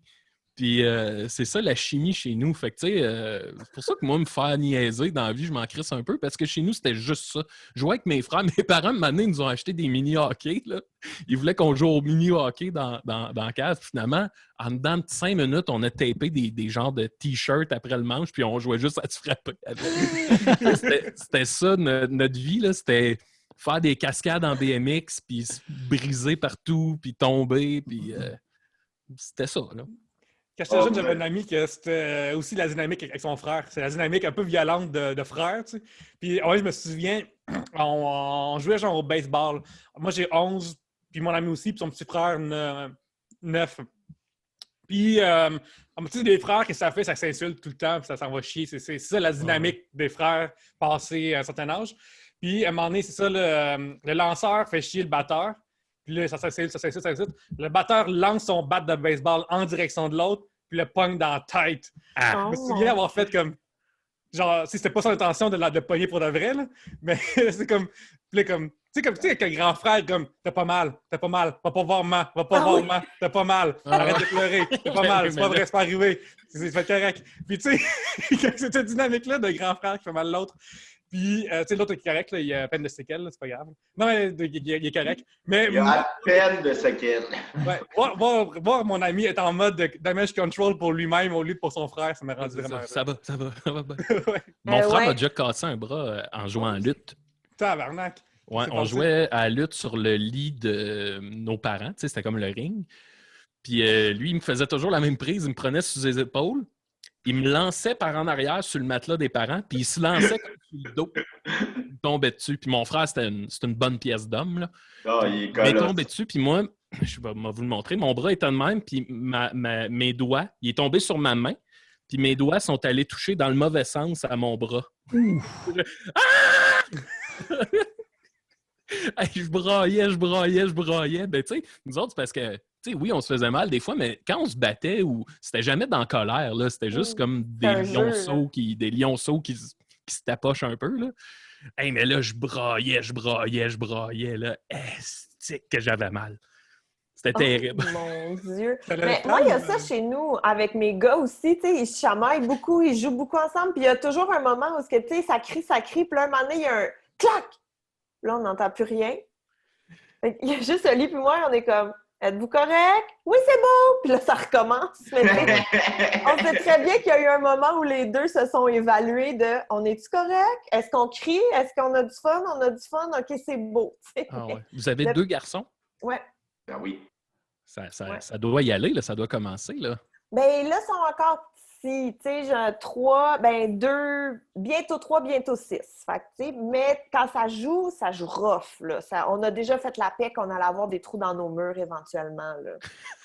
Puis c'est ça la chimie chez nous. Fait que, tu sais, c'est pour ça que moi, me faire niaiser dans la vie, je m'en crisse un peu, parce que chez nous, c'était juste ça. Je jouais avec mes frères. Mes parents, un moment donné, ils nous ont acheté des mini-hockey. Là. Ils voulaient qu'on joue au mini-hockey dans la case. Puis finalement, en dedans de 5 minutes, on a tapé des genres de t-shirts après le manche, puis on jouait juste à se frapper avec. C'était ça, notre vie. Là. C'était faire des cascades en BMX, puis se briser partout, puis tomber, puis c'était ça, là. Quand j'étais jeune, j'avais un ami que c'était aussi la dynamique avec son frère. C'est la dynamique un peu violente de frère, tu sais. Puis ouais, je me souviens, on jouait genre au baseball. Moi, j'ai 11, puis mon ami aussi, puis son petit frère, 9. Puis, tu sais, des frères, qu'est-ce que ça fait? Ça s'insulte tout le temps, puis ça s'en va chier. C'est ça la dynamique des frères passés à un certain âge. Puis, à un moment donné, c'est ça, le lanceur fait chier le batteur. Puis là, ça s'insulte. Le batteur lance son bat de baseball en direction de l'autre, puis le pogne dans la tête. Ah, Je me souviens avoir fait comme... Genre, si c'était pas son intention de le pogner pour de vrai, là, mais c'est comme... Puis là, comme... Tu sais, avec un grand frère, comme, t'as pas mal, va pas voir ma, t'as pas mal, arrête de pleurer, t'as pas mal, c'est pas vrai, c'est pas arrivé, c'est fait correct. Puis tu sais, c'est cette dynamique-là de grand frère qui fait mal l'autre. Puis, tu sais, l'autre est correct, là, il a à peine de séquelles, là, c'est pas grave. Non, mais il est correct. Mais, Il y a à peine de séquelles. Ouais, voir mon ami être en mode de damage control pour lui-même au lieu de pour son frère, ça m'a rendu vraiment ça va bien. Ouais. Mon frère ouais. m'a déjà cassé un bras en jouant à lutte. Tabarnak. Ouais, C'est on passé. jouait à la lutte sur le lit de nos parents. Tu sais, c'était comme le ring. Puis lui, il me faisait toujours la même prise. Il me prenait sous les épaules. Il me lançait par en arrière sur le matelas des parents. Puis il se lançait comme sur le dos. Il tombait dessus. Puis mon frère, c'était une bonne pièce d'homme. Là. Ah, il est Il colosse. tombé dessus. Puis moi, je vais vous le montrer. Mon bras était de même. Puis mes doigts, il est tombé sur ma main. Puis mes doigts sont allés toucher dans le mauvais sens à mon bras. Hey, je broyais. Ben, tu sais, nous autres, c'est parce que, tu sais, oui, on se faisait mal des fois, mais quand on se battait, c'était jamais dans la colère, là. C'était juste comme des lionceaux qui se tapochent un peu, là. Hey, mais là, je broyais, là. C'est que j'avais mal. C'était terrible. Mon Dieu. Ça Mais le moi, il y a calme. ça chez nous, avec mes gars aussi, tu sais, ils se chamaillent beaucoup, ils jouent beaucoup ensemble, puis il y a toujours un moment où, tu sais, ça crie, puis là, un moment donné, il y a un clac! Là, on n'entend plus rien. Il y a juste Oli puis moi, on est comme, êtes-vous correct? Oui, c'est beau! Puis là, ça recommence. Mais on sait très bien qu'il y a eu un moment où les deux se sont évalués de, on est-tu correct? Est-ce qu'on crie? Est-ce qu'on a du fun? On a du fun? OK, c'est beau. Ah ouais. Vous avez 2 garçons? Ouais. Ben oui. Ça doit y aller, là. Ça doit commencer, là. Ben là, ils sont encore petits. Tu sais, j'ai 3, ben 2, bientôt 3, bientôt 6. Fait que, tu sais, mais quand ça joue rough, là. On a déjà fait la paix qu'on allait avoir des trous dans nos murs éventuellement, là.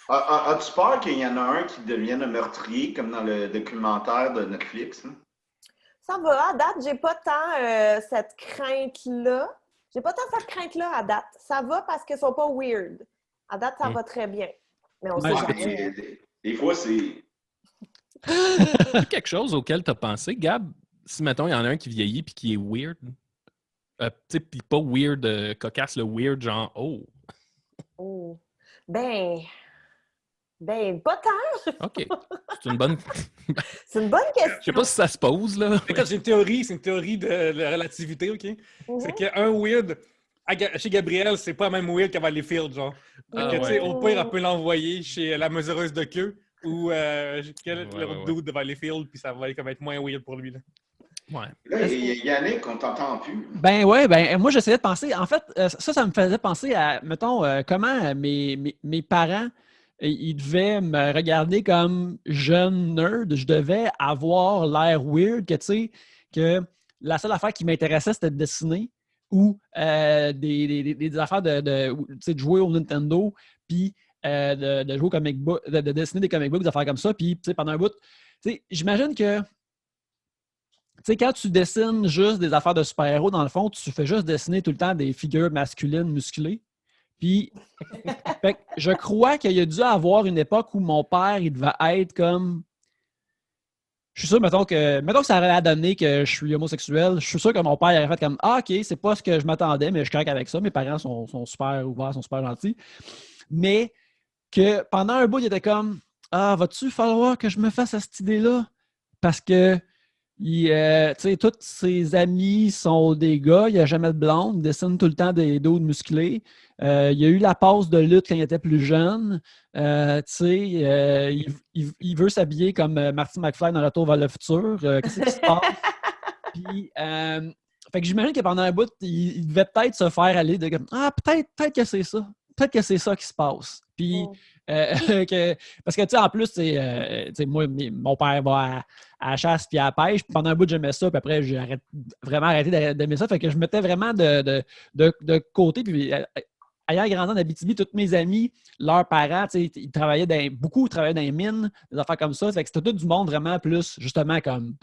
As-tu peur qu'il y en a un qui devienne un meurtrier, comme dans le documentaire de Netflix? Hein? Ça va, à date, j'ai pas tant cette crainte-là. À date. Ça va parce qu'ils sont pas weird. À date, ça va très bien. Mais on sait jamais. Des fois, c'est... Quelque chose auquel tu as pensé, Gab, si, mettons, il y en a un qui vieillit et qui est weird, tu sais, puis pas weird, cocasse, le weird, genre, oh. Oh. Ben, pas tant. OK. C'est une bonne... C'est une bonne question. Je sais pas si ça se pose, là. Écoute, j'ai une théorie, c'est une théorie de la relativité, OK? C'est qu'un weird, chez Gabrielle, c'est pas la même weird qu'à Valleyfield, genre. Ah, Tu sais, ouais. au pire, elle peut l'envoyer chez la mesureuse de queue ou quel Ouais, autre dude de Valleyfield, puis ça va comme être moins weird pour lui, là. Ouais. Là, Yannick, on t'entend plus. Ben ouais, ben moi j'essayais de penser. En fait, ça me faisait penser à, mettons, comment mes parents, ils devaient me regarder comme jeune nerd. Je devais avoir l'air weird que, tu sais, que la seule affaire qui m'intéressait, c'était de dessiner ou des affaires de jouer au Nintendo, puis de jouer au comic book, de dessiner des comic books, des affaires comme ça. Puis pendant un bout, j'imagine que quand tu dessines juste des affaires de super-héros, dans le fond, tu fais juste dessiner tout le temps des figures masculines musclées. Puis, je crois qu'il y a dû avoir une époque où mon père, il devait être comme... Je suis sûr, mettons que ça aurait donné que je suis homosexuel, je suis sûr que mon père aurait fait comme « Ah, OK, c'est pas ce que je m'attendais, mais je craque avec ça. Mes parents sont super ouverts, sont super gentils. » Mais que pendant un bout, il était comme « Ah, va-tu falloir que je me fasse à cette idée-là? » Parce que tous ses amis sont des gars, il n'y a jamais de blonde, il dessine tout le temps des dos musclés. Il y a eu la passe de lutte quand il était plus jeune. Il veut s'habiller comme Marty McFly dans Retour vers le futur. Qu'est-ce qui se passe? Puis, fait que j'imagine que pendant un bout, il devait peut-être se faire aller de comme ah, peut-être que c'est ça. Peut-être que c'est ça qui se passe. Puis, parce que, en plus, moi, mon père va à la chasse puis à la pêche. Puis pendant un bout, j'aimais ça. Puis après, j'ai vraiment arrêté d'aimer ça. Fait que je mettais vraiment de côté. Puis, ayant grandi en Abitibi, tous mes amis, leurs parents, ils travaillaient beaucoup travaillaient dans les mines, des affaires comme ça. Fait que c'était tout du monde vraiment plus, justement, comme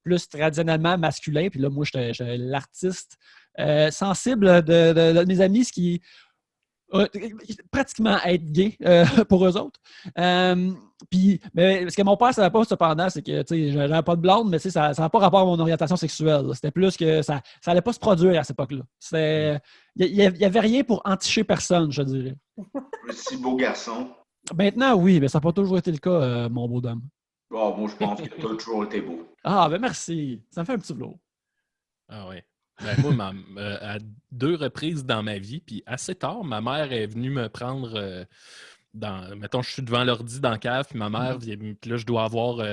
plus traditionnellement masculin. Puis là, moi, j'étais l'artiste sensible de mes amis, ce qui pratiquement être gay pour eux autres. Mais ce que mon père ne savait pas cependant, c'est que j'avais pas de blonde, mais ça n'a pas rapport à mon orientation sexuelle. Là. C'était plus que ça n'allait pas se produire à cette époque-là. Il n'y avait rien pour enticher personne, je dirais. Un si beau garçon. Maintenant, oui, mais ça n'a pas toujours été le cas, mon beau dame. Oh, moi, je pense que tu as toujours été beau. Ah, ben merci. Ça me fait un petit velours. Ah oui. Ben moi, à 2 reprises dans ma vie, puis assez tard, ma mère est venue me prendre mettons, je suis devant l'ordi dans la cave, puis ma mère vient, puis là, je dois avoir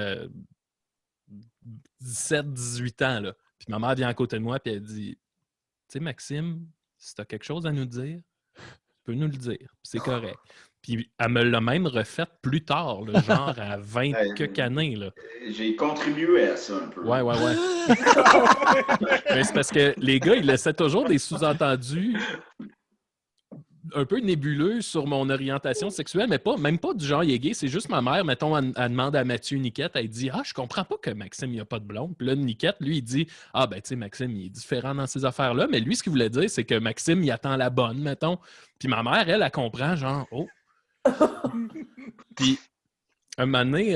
17-18 ans, là. Puis ma mère vient à côté de moi, puis elle dit « Tu sais, Maxime, si tu as quelque chose à nous dire, tu peux nous le dire, puis c'est correct. » Puis elle me l'a même refait plus tard, là, genre à 20 quelques années. Là. J'ai contribué à ça un peu. Ouais. Mais c'est parce que les gars, ils laissaient toujours des sous-entendus un peu nébuleux sur mon orientation sexuelle, mais même pas du genre il est gay, c'est juste ma mère, mettons, elle demande à Mathieu Niquette, elle dit « Ah, je comprends pas que Maxime, il a pas de blonde. » Puis là, Niquette, lui, il dit « Ah, ben, tu sais, Maxime, il est différent dans ces affaires-là. » Mais lui, ce qu'il voulait dire, c'est que Maxime, il attend la bonne, mettons. Puis ma mère, elle comprend, genre « Oh! » Puis, un moment donné,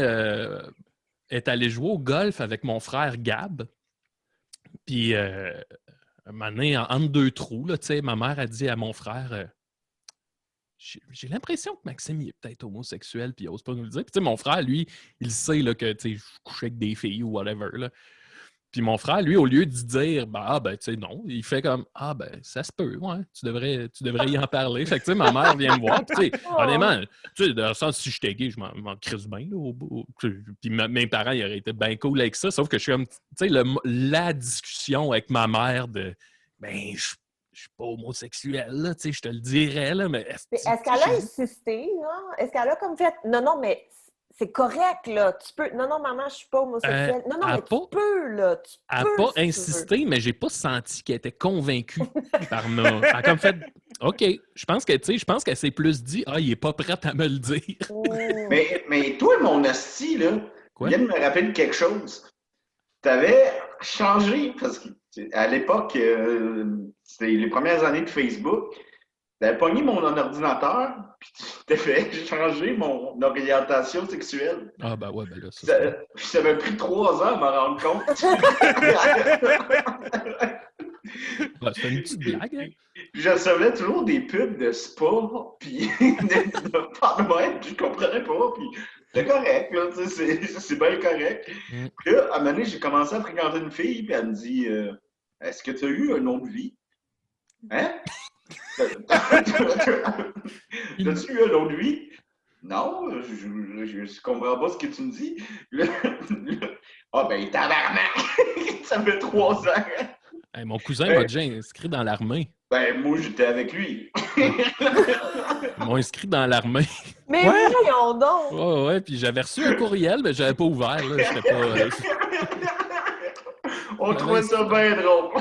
est allée jouer au golf avec mon frère Gab. Puis, un moment donné, entre 2 trous, là, ma mère a dit à mon frère j'ai l'impression que Maxime, il est peut-être homosexuel, puis il n'ose pas nous le dire. Puis, mon frère, lui, il sait là, que je couchais avec des filles ou whatever. Là. Puis mon frère, lui, au lieu de dire non, il fait comme ah ben ça se peut, ouais, tu devrais y en parler. Fait que ma mère vient me voir. Puis honnêtement, dans le sens si j'étais gay, je m'en crisse bien. Puis mes parents, ils auraient été bien cool avec ça. Sauf que je suis comme la discussion avec ma mère de ben je suis pas homosexuel, là, je te le dirais, là, mais... Est-ce qu'elle a insisté, non? Est-ce qu'elle a comme fait non, mais c'est correct, là, tu peux... Non, maman, je suis pas homosexuelle. Non, mais tu peux, là, Elle n'a pas insisté, mais j'ai pas senti qu'elle était convaincue par moi. Elle a comme fait, OK, je pense qu'elle s'est plus dit, ah, il est pas prêt à me le dire. mais toi, mon hostie, là, viens de me rappeler quelque chose. T'avais changé, parce qu'à l'époque, c'était les premières années de Facebook, t'avais pogné mon ordinateur, puis tu t'avais changé mon orientation sexuelle. Ah, ben ouais, ben là, ça m'a pris 3 ans à m'en rendre compte. C'est une petite blague, hein? Je recevais toujours des pubs de spa, puis de Parlement, puis je comprenais pas, puis c'est correct, là, c'est bien correct. Puis là, à un moment donné, j'ai commencé à fréquenter une fille, puis elle me dit est-ce que tu as eu un autre vie? Hein? T'as-tu eu un autre vie? Non, je comprends pas ce que tu me dis. Ah ben, tabarnak! Ça fait 3 ans! Hey, mon cousin m'a déjà inscrit dans l'armée. Ben, moi, j'étais avec lui. Ils m'ont inscrit dans l'armée. Mais voyons donc! Ouais, puis j'avais reçu un courriel, mais j'avais pas ouvert, là. J'étais pas... On trouvait ça bien drôle.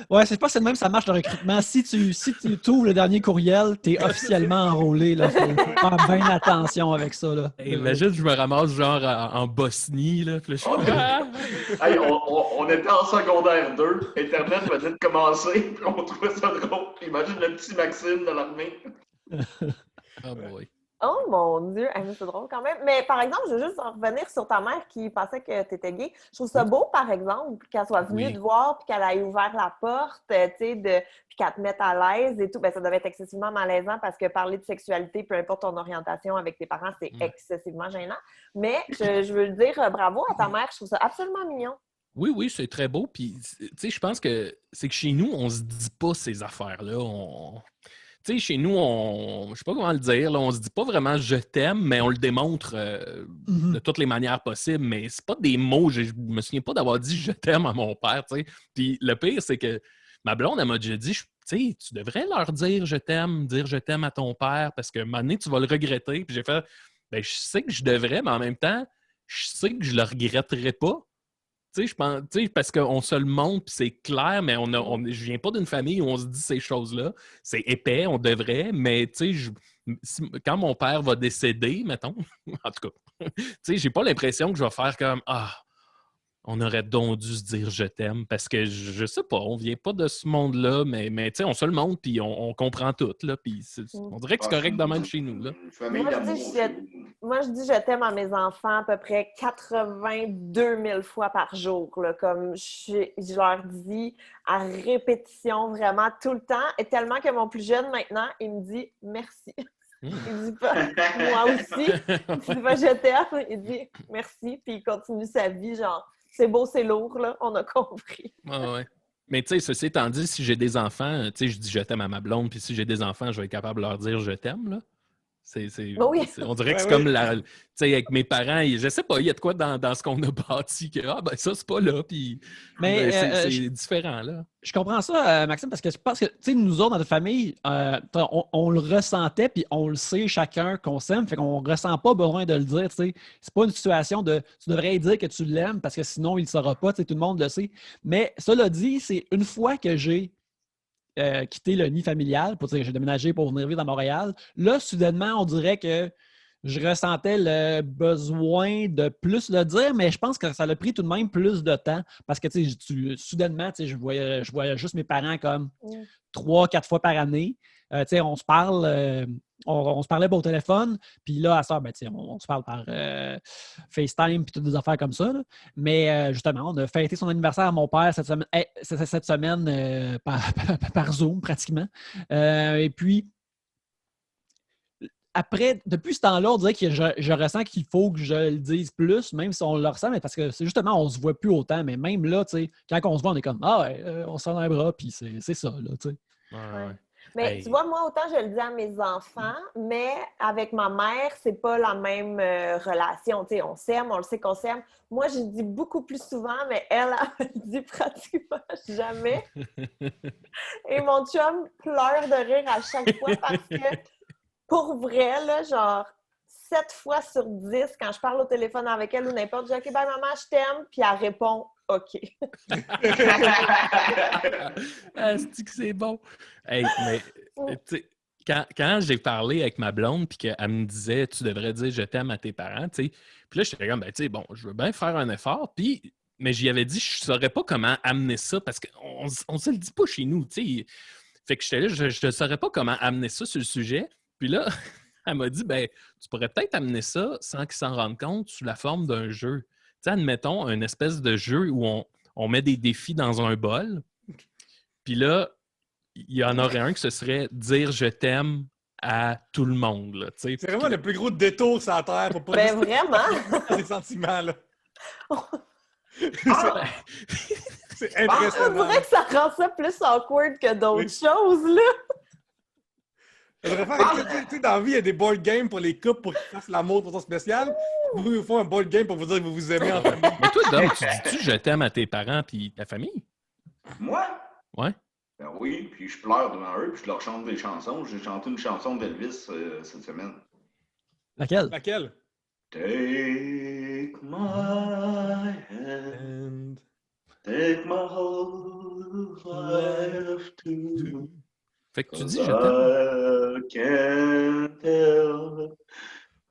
Ouais, c'est pas c'est le même ça marche le recrutement. Si tu trouves le dernier courriel, t'es officiellement enrôlé. Là. Faut faire bien attention avec ça. Là. Hey, imagine, je me ramasse genre en Bosnie. Là, puis là, Hey, on était en secondaire 2. Internet venait de commencer. Puis on trouvait ça drôle. Imagine le petit Maxime de l'armée. Oh boy. Oh mon Dieu! Ah, mais c'est drôle quand même. Mais par exemple, je veux juste revenir sur ta mère qui pensait que tu étais gay. Je trouve ça beau, par exemple, qu'elle soit venue te voir puis qu'elle ait ouvert la porte, tu sais, puis qu'elle te mette à l'aise et tout. Ben, ça devait être excessivement malaisant parce que parler de sexualité, peu importe ton orientation avec tes parents, c'est excessivement gênant. Mais je veux le dire bravo à ta mère. Je trouve ça absolument mignon. Oui, c'est très beau. Puis, tu sais, je pense que c'est que chez nous, on se dit pas ces affaires-là. Tu sais, chez nous, je sais pas comment le dire, là, on se dit pas vraiment « je t'aime », mais on le démontre de toutes les manières possibles. Mais c'est pas des mots, je me souviens pas d'avoir dit « je t'aime » à mon père, tu sais. Puis le pire, c'est que ma blonde, elle m'a déjà dit « tu sais, tu devrais leur dire « je t'aime », dire « je t'aime » à ton père, parce que un moment donné, tu vas le regretter. Puis j'ai fait « ben, je sais que je devrais, mais en même temps, je sais que je le regretterai pas. » Tu sais, je pense, parce qu'on se le montre, puis c'est clair, mais je viens pas d'une famille où on se dit ces choses-là. C'est épais, on devrait, mais tu sais, quand mon père va décéder, mettons, en tout cas, tu sais, j'ai pas l'impression que je vais faire comme « ah, on aurait donc dû se dire je t'aime », parce que je sais pas, on vient pas de ce monde-là, mais tu sais, on se le montre, puis on comprend tout, là, puis on dirait que c'est correct de même chez nous, là. Moi, je dis je t'aime à mes enfants à peu près 82 000 fois par jour. Là, comme je leur dis à répétition vraiment tout le temps. Et tellement que mon plus jeune maintenant, il me dit merci. Il dit pas moi aussi. Il dit pas je t'aime. Il dit merci. Puis il continue sa vie. Genre, c'est beau, c'est lourd. Là, on a compris. Ouais. Mais tu sais, ceci étant dit, si j'ai des enfants, tu sais, je dis je t'aime à ma blonde, puis si j'ai des enfants, je vais être capable de leur dire je t'aime, là. On dirait que c'est comme tu sais, avec mes parents, je sais pas, il y a de quoi dans ce qu'on a bâti que ben ça, c'est pas là, puis mais c'est différent, là. Je comprends ça, Maxime, parce que je pense que, tu sais, nous autres, dans notre famille, on le ressentait, puis on le sait chacun qu'on s'aime, fait qu'on ressent pas besoin de le dire, tu sais. C'est pas une situation de tu devrais dire que tu l'aimes, parce que sinon, il le saura pas, tu sais, tout le monde le sait. Mais cela dit, c'est une fois que j'ai quitté le nid familial, pour dire que j'ai déménagé pour venir vivre à Montréal. Là, soudainement, on dirait que je ressentais le besoin de plus le dire, mais je pense que ça a pris tout de même plus de temps parce que soudainement, je voyais juste mes parents comme 3-4 fois par année. On se parle, on se parlait au téléphone, puis là, à ça, on se parle par FaceTime puis toutes des affaires comme ça. Là. Mais justement, on a fêté son anniversaire à mon père cette semaine par Zoom, pratiquement. Et puis, après, depuis ce temps-là, on dirait que je ressens qu'il faut que je le dise plus, même si on le ressent, mais parce que c'est justement, on se voit plus autant. Mais même là, quand on se voit, on est comme on s'en un bras, puis c'est ça, là, tu sais. Ouais. Mais tu vois, moi, autant je le dis à mes enfants, mais avec ma mère, c'est pas la même relation. Tu sais, on s'aime, on le sait qu'on s'aime. Moi, je le dis beaucoup plus souvent, mais elle le dit pratiquement jamais. Et mon chum pleure de rire à chaque fois parce que, pour vrai, là, genre, 7 fois sur 10, quand je parle au téléphone avec elle ou n'importe, je dis « OK, bye maman, je t'aime », puis elle répond « OK ». Est-ce que c'est bon? Hey, mais tu sais, quand j'ai parlé avec ma blonde puis qu'elle me disait tu devrais dire je t'aime à tes parents, tu sais, puis là j'étais comme ben tu sais bon, je veux bien faire un effort, puis mais j'y avais dit je saurais pas comment amener ça parce qu'on se le dit pas chez nous, tu sais. Fait que j'étais là, je ne saurais pas comment amener ça sur le sujet. Puis là, elle m'a dit ben tu pourrais peut-être amener ça sans qu'ils s'en rendent compte sous la forme d'un jeu. Tu sais, admettons une espèce de jeu où on met des défis dans un bol. Puis là, il y en aurait un que ce serait dire je t'aime à tout le monde. Là, c'est vraiment le plus gros détour sur la Terre pour pas ben vraiment! des sentiments. Là. C'est impressionnant. On dirait que ça rend ça plus awkward que d'autres choses. Là. Dans la vie, il y a des board games pour les couples pour qu'ils fassent l'amour de façon spéciale. Vous il faut un board game pour vous dire que vous vous aimez en famille. Mais toi, Dom, tu dis-tu je t'aime à tes parents et ta famille? Moi? Ouais. Ben oui, puis je pleure devant eux, puis je leur chante des chansons. J'ai chanté une chanson d'Elvis cette semaine. Laquelle? Laquelle? Take my hand, take my whole life too. Fait que tu dis je t'aime. I can't help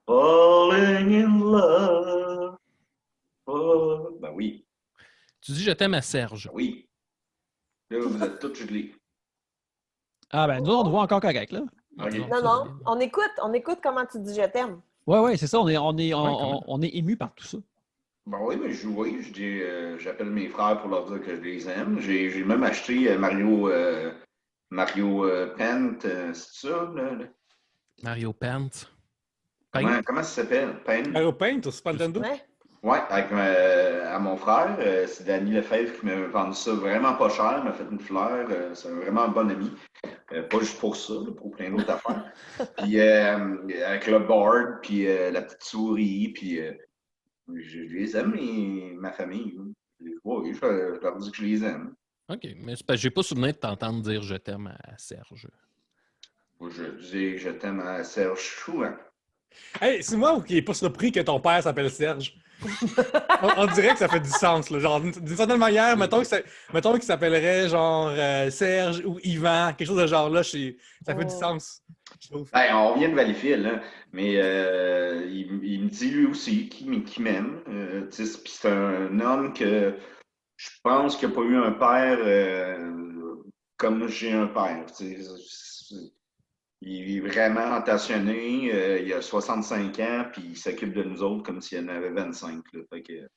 falling in love. Oh, ben oui, Tu dis je t'aime à Serge. ben oui. Là, vous êtes tous gelés. Ah ben, nous, on te voit encore correct, là. Ok. Non, on écoute comment tu dis je t'aime. Oui, c'est ça. On est ému par tout ça. Ben oui, mais je dis, j'appelle mes frères pour leur dire que je les aime. J'ai même acheté Mario Paint, c'est ça? Mario Paint. Comment ça s'appelle? Paint? Mario Paint au Super Nintendo? Ouais. Ouais, avec à mon frère, c'est Danny Lefebvre qui m'a vendu ça vraiment pas cher, m'a fait une fleur, c'est vraiment un bon ami. Pas juste pour ça, là, pour plein d'autres affaires. Puis avec le board, puis la petite souris, puis je les aime, ma famille. Oui, je leur dis que je les aime. OK, mais c'est parce que j'ai pas souvenir de t'entendre dire je t'aime à Serge. Je dis je t'aime à Serge Chouin. Hey, c'est moi qui n'ai pas surpris que ton père s'appelle Serge. On dirait que ça fait du sens. Là. Genre, d'une certaine manière, mettons qu'il s'appellerait genre Serge ou Yvan, quelque chose de genre là, ça fait du sens, je trouve. Ben, on vient de Valleyfield, là, mais il me dit lui aussi qu'il m'aime. Puis c'est un homme que je pense qu'il n'a pas eu un père comme j'ai un père. Il est vraiment attentionné, il a 65 ans, puis il s'occupe de nous autres comme s'il en avait 25. Là, fait que,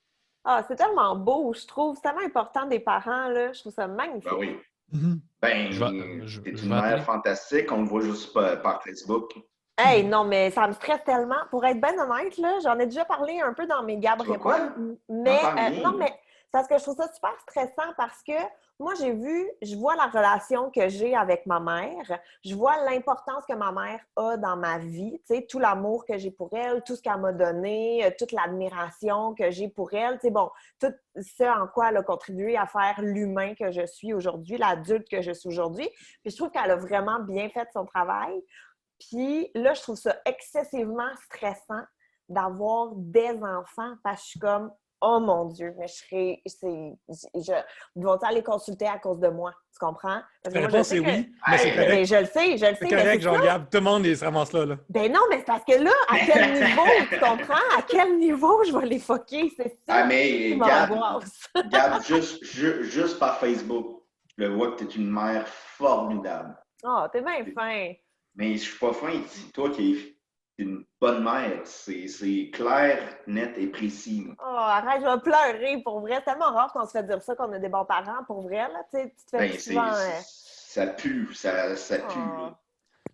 Ah, c'est tellement beau, je trouve. C'est tellement important des parents, là. Je trouve ça magnifique. ben oui. Mhm. Ben, Je t'es vais une mère appeler. fantastique, on le voit juste par Facebook. Hey, non, mais ça me stresse tellement. Pour être bien honnête, là, j'en ai déjà parlé un peu dans mes Gab Tu vois quoi? Réponses. Mais, T'en parles bien. non, mais c'est parce que je trouve ça super stressant parce que moi, je vois la relation que j'ai avec ma mère. Je vois l'importance que ma mère a dans ma vie. Tu sais, tout l'amour que j'ai pour elle, tout ce qu'elle m'a donné, toute l'admiration que j'ai pour elle. Tu sais, bon, tout ce en quoi elle a contribué à faire l'humain que je suis aujourd'hui, l'adulte que je suis aujourd'hui. Puis je trouve qu'elle a vraiment bien fait son travail. Puis là, je trouve ça excessivement stressant d'avoir des enfants parce que je suis comme, oh mon Dieu, mais vont-ils aller consulter à cause de moi? Tu comprends? Parce que La moi, réponse est oui, mais c'est Mais correct. je le sais, C'est mais correct, c'est ça. Jean-Gab. Tout le monde se ramasse là. Ben non, mais c'est parce que là, à quel niveau, tu comprends? À quel niveau je vais les fucker? C'est ça Ah, mais qui Gab, m'angoisse. Gab, juste par Facebook, je le vois que tu es une mère formidable. Oh, t'es bien fin. Mais je suis pas fin, c'est toi qui es une bonne mère. C'est clair, net et précis. Oh, arrête, je vais pleurer, pour vrai. C'est tellement rare qu'on se fait dire ça, qu'on a des bons parents, pour vrai, là. Tu sais, tu te fais Ben, souvent... ça pue, ça pue. Oh, Là.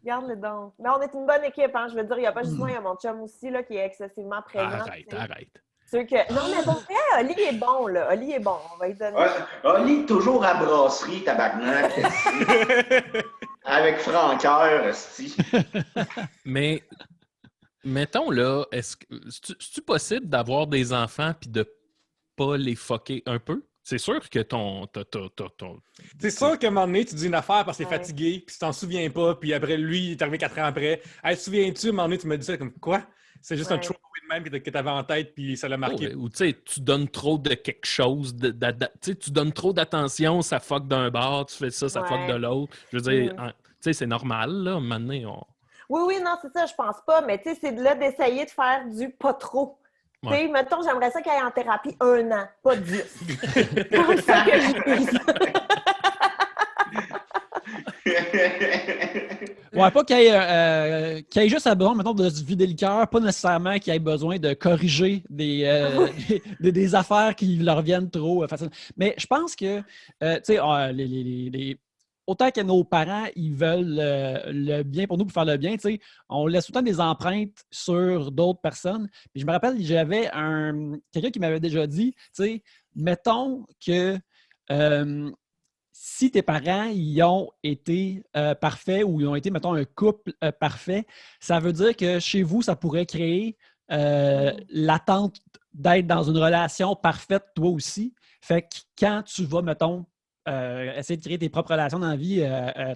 regarde-le donc. Mais on est une bonne équipe, hein. Je veux dire, il n'y a pas juste moi, il y a mon chum aussi, là, qui est excessivement présent. Arrête. Ceux que... Non, mais pour vrai, Oli est bon, là. Oli est bon, on va lui donner. Oli, toujours à brasserie, tabarnak. Avec franqueur, esti. Mais, mettons là, c'est-tu possible d'avoir des enfants puis de pas les fucker un peu? C'est sûr que ton... C'est sûr qu'à un moment donné, tu dis une affaire parce que t'es Ouais. fatigué, puis tu t'en souviens pas, puis après, lui, il est arrivé 4 ans après. Hey, te souviens-tu, à un moment donné, tu m'as dit ça comme quoi? C'est juste un Ouais. throwaway de même que t'avais en tête, puis ça l'a marqué. Ou tu sais, tu donnes trop de quelque chose, tu sais, tu donnes trop d'attention, ça fuck d'un bord, tu fais ça, ça fuck de l'autre. Je veux dire, tu sais, c'est normal, là, à un moment donné, Oui, non, c'est ça, je pense pas, mais tu sais, c'est là d'essayer de faire du pas trop. Tu sais, mettons, j'aimerais ça qu'il aille en thérapie 1 an, pas 10. C'est comme ça que je dis. Ouais, pas qu'il y ait juste à besoin, mettons, de se vider le cœur, pas nécessairement qu'il y ait besoin de corriger des affaires qui leur viennent trop facilement. Mais je pense que, tu sais, autant que nos parents, ils veulent le bien pour nous, pour faire le bien, tu sais, on laisse tout le temps des empreintes sur d'autres personnes. Puis je me rappelle, j'avais quelqu'un qui m'avait déjà dit, tu sais, mettons que si tes parents ils ont été parfaits ou ils ont été, mettons, un couple parfait, ça veut dire que chez vous, ça pourrait créer l'attente d'être dans une relation parfaite toi aussi. Fait que quand tu vas, mettons, essayer de créer tes propres relations dans la vie,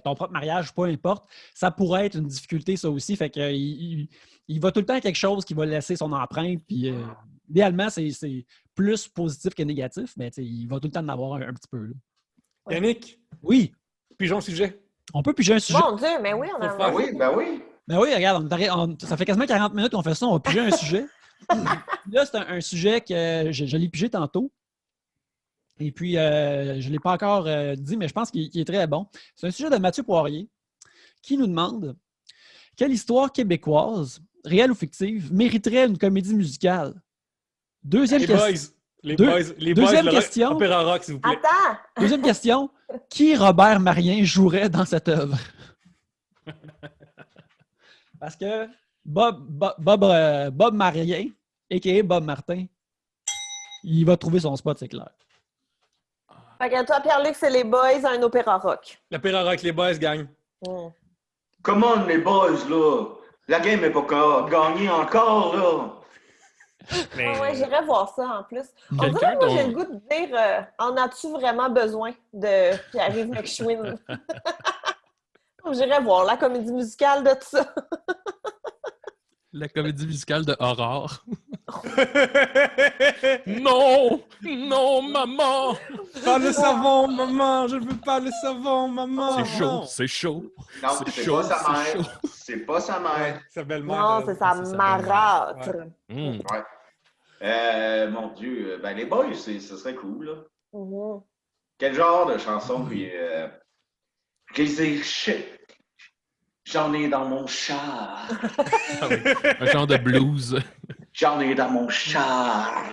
ton propre mariage, peu importe, ça pourrait être une difficulté, ça aussi. Fait que il va tout le temps quelque chose qui va laisser son empreinte. Puis, idéalement, c'est plus positif que négatif, mais il va tout le temps en avoir un petit peu. Là. Yannick, Oui, pigeon sujet. on peut piger un sujet. Mon Dieu, mais oui, on a Faut faire. Ben oui. Ben oui, regarde, ça fait quasiment 40 minutes qu'on fait ça, on va piger un sujet. Là, c'est un sujet que je l'ai pigé tantôt. Et puis, je ne l'ai pas encore dit, mais je pense qu'il est très bon. C'est un sujet de Mathieu Poirier qui nous demande quelle histoire québécoise, réelle ou fictive, mériterait une comédie musicale? Deuxième question. Les Deuxième boys, question. Opéra Rock, s'il vous plaît. Attends! Deuxième question. Qui Robert Marien jouerait dans cette œuvre? Parce que Bob Marien, a.k.a. Bob Martin, il va trouver son spot, c'est clair. Fait que toi, Pierre-Luc, c'est les boys à un opéra rock. L'Opéra Rock, les boys gagnent. Come on, les boys, là. La game n'est pas gagnée encore, là. Mais Ah ouais, j'irais voir ça en plus. On dirait que moi, j'ai le goût de dire en as-tu vraiment besoin de Pierre-Yves McShwin? J'irais voir la comédie musicale de tout ça. la comédie musicale de Aurore. Non! Non, maman! Pas le savon, maman! Je veux pas le savon, maman! C'est chaud, c'est chaud. Non, c'est pas sa mère. chaud. C'est pas sa mère. Sa belle-mère. Non, c'est sa marâtre. Mm. Ouais. Mon Dieu. Ben, les boys, ce serait cool, là. Mhm. Quel genre de chanson, puis... J'en ai dans mon char. Ah oui, un genre de blues. J'en ai dans mon char.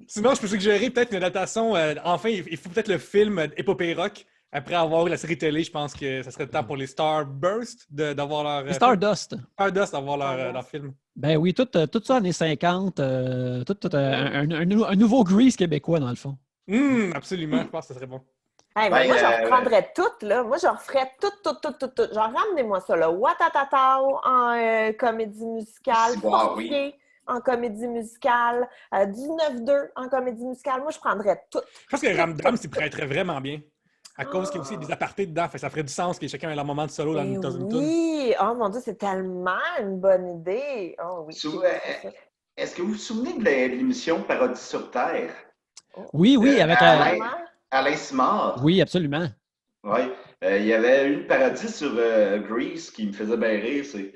Sinon, je peux suggérer peut-être une adaptation. Enfin, il faut peut-être le film Épopée Rock. Après avoir eu la série télé, je pense que ça serait le temps pour les Starburst d'avoir leur... Stardust. Stardust d'avoir leur film. Ben oui, tout ça années 50, un nouveau Grease québécois, dans le fond. Absolument, je pense que ce serait bon. Hey, moi, je reprendrais tout, là. Moi, je referais tout. Genre, ramenez-moi ça, là. Watatatao en comédie musicale. Fortier en comédie musicale. 19-2 en comédie musicale. Moi, je prendrais tout. Je pense que Ramdam s'y prêterait vraiment bien. À cause qu'il y a aussi des apartés dedans. Fait, ça ferait du sens que chacun ait leur moment de solo dans une tune. Oui! Oh mon Dieu, c'est tellement une bonne idée. Oh oui. Est-ce que vous vous souvenez de l'émission Parodie sur Terre? Oui, avec Alain Simard. Oui, absolument. Oui. Il y avait une parodie sur Grease qui me faisait bien rire. C'est.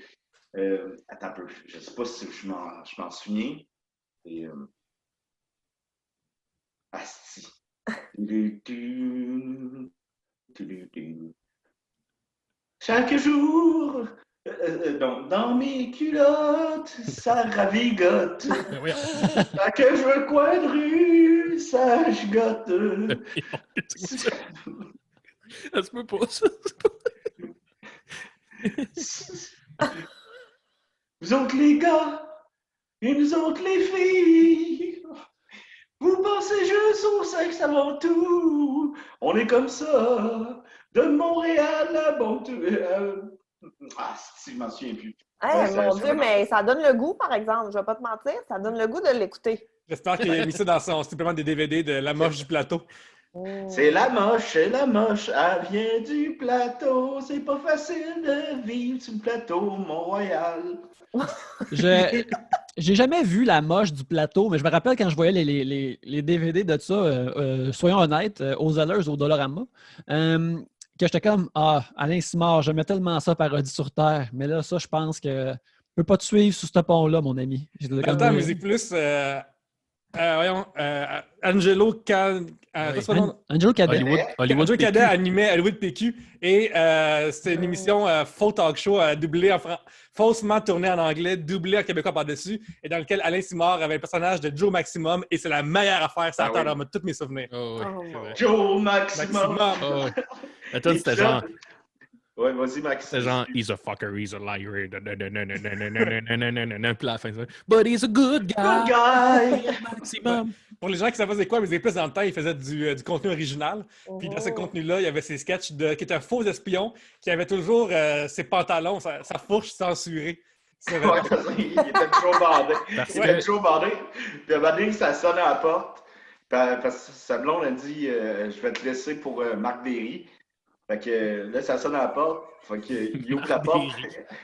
Attends un peu. Je ne sais pas si je m'en souviens. Et, Asti. Chaque jour, dans mes culottes, ça ravigote. Chaque jeu coin de rue, ça gigote. Ça se peut pas, ça. Vous autres les gars, et nous autres les filles, vous pensez juste au sexe avant tout. On est comme ça, de Montréal à si je m'en souviens plus. Hey, mon Dieu, mais ça donne le goût, par exemple. Je vais pas te mentir, ça donne le goût de l'écouter. J'espère qu'il a mis ça dans son supplément des DVD de La Moche du Plateau. C'est la moche, elle vient du plateau. C'est pas facile de vivre sur le plateau Mont-Royal. J'ai jamais vu La Moche du Plateau, mais je me rappelle quand je voyais les DVD de ça, soyons honnêtes, aux Zellers, au Dollarama, que j'étais comme Alain Simard, j'aimais tellement ça, Parodie sur Terre. Mais là, ça, je pense que je peux pas te suivre sous ce pont-là, mon ami. Attends, mais c'est plus... Angelo Angelo Cadet. Hollywood Cadet animait Hollywood PQ et c'était une émission faux talk show doublée faussement tournée en anglais, doublée en québécois par-dessus et dans lequel Alain Simard avait le personnage de Joe Maximum et c'est la meilleure affaire, ça attend dans tous mes souvenirs. Joe Maximum! Attends, c'était genre... Ouais, vas-y, Max. C'est genre, he's a fucker, he's a liar. Puis à la fin, but he's a good guy. Good guy. Maximum. Pour les gens qui savent c'est quoi, mais ils plus dans le temps, ils faisaient du contenu original. Puis dans ce contenu-là, il y avait ces sketchs qui étaient un faux espion qui avait toujours ses pantalons, sa fourche censurée. C'est vrai. Ouais, il était trop bandé. Puis à un moment donné, ça sonne à la porte. Parce que sa blonde a dit je vais te laisser pour Marc Derry. Fait que là, ça sonne à la porte. Fait qu'il ouvre la porte.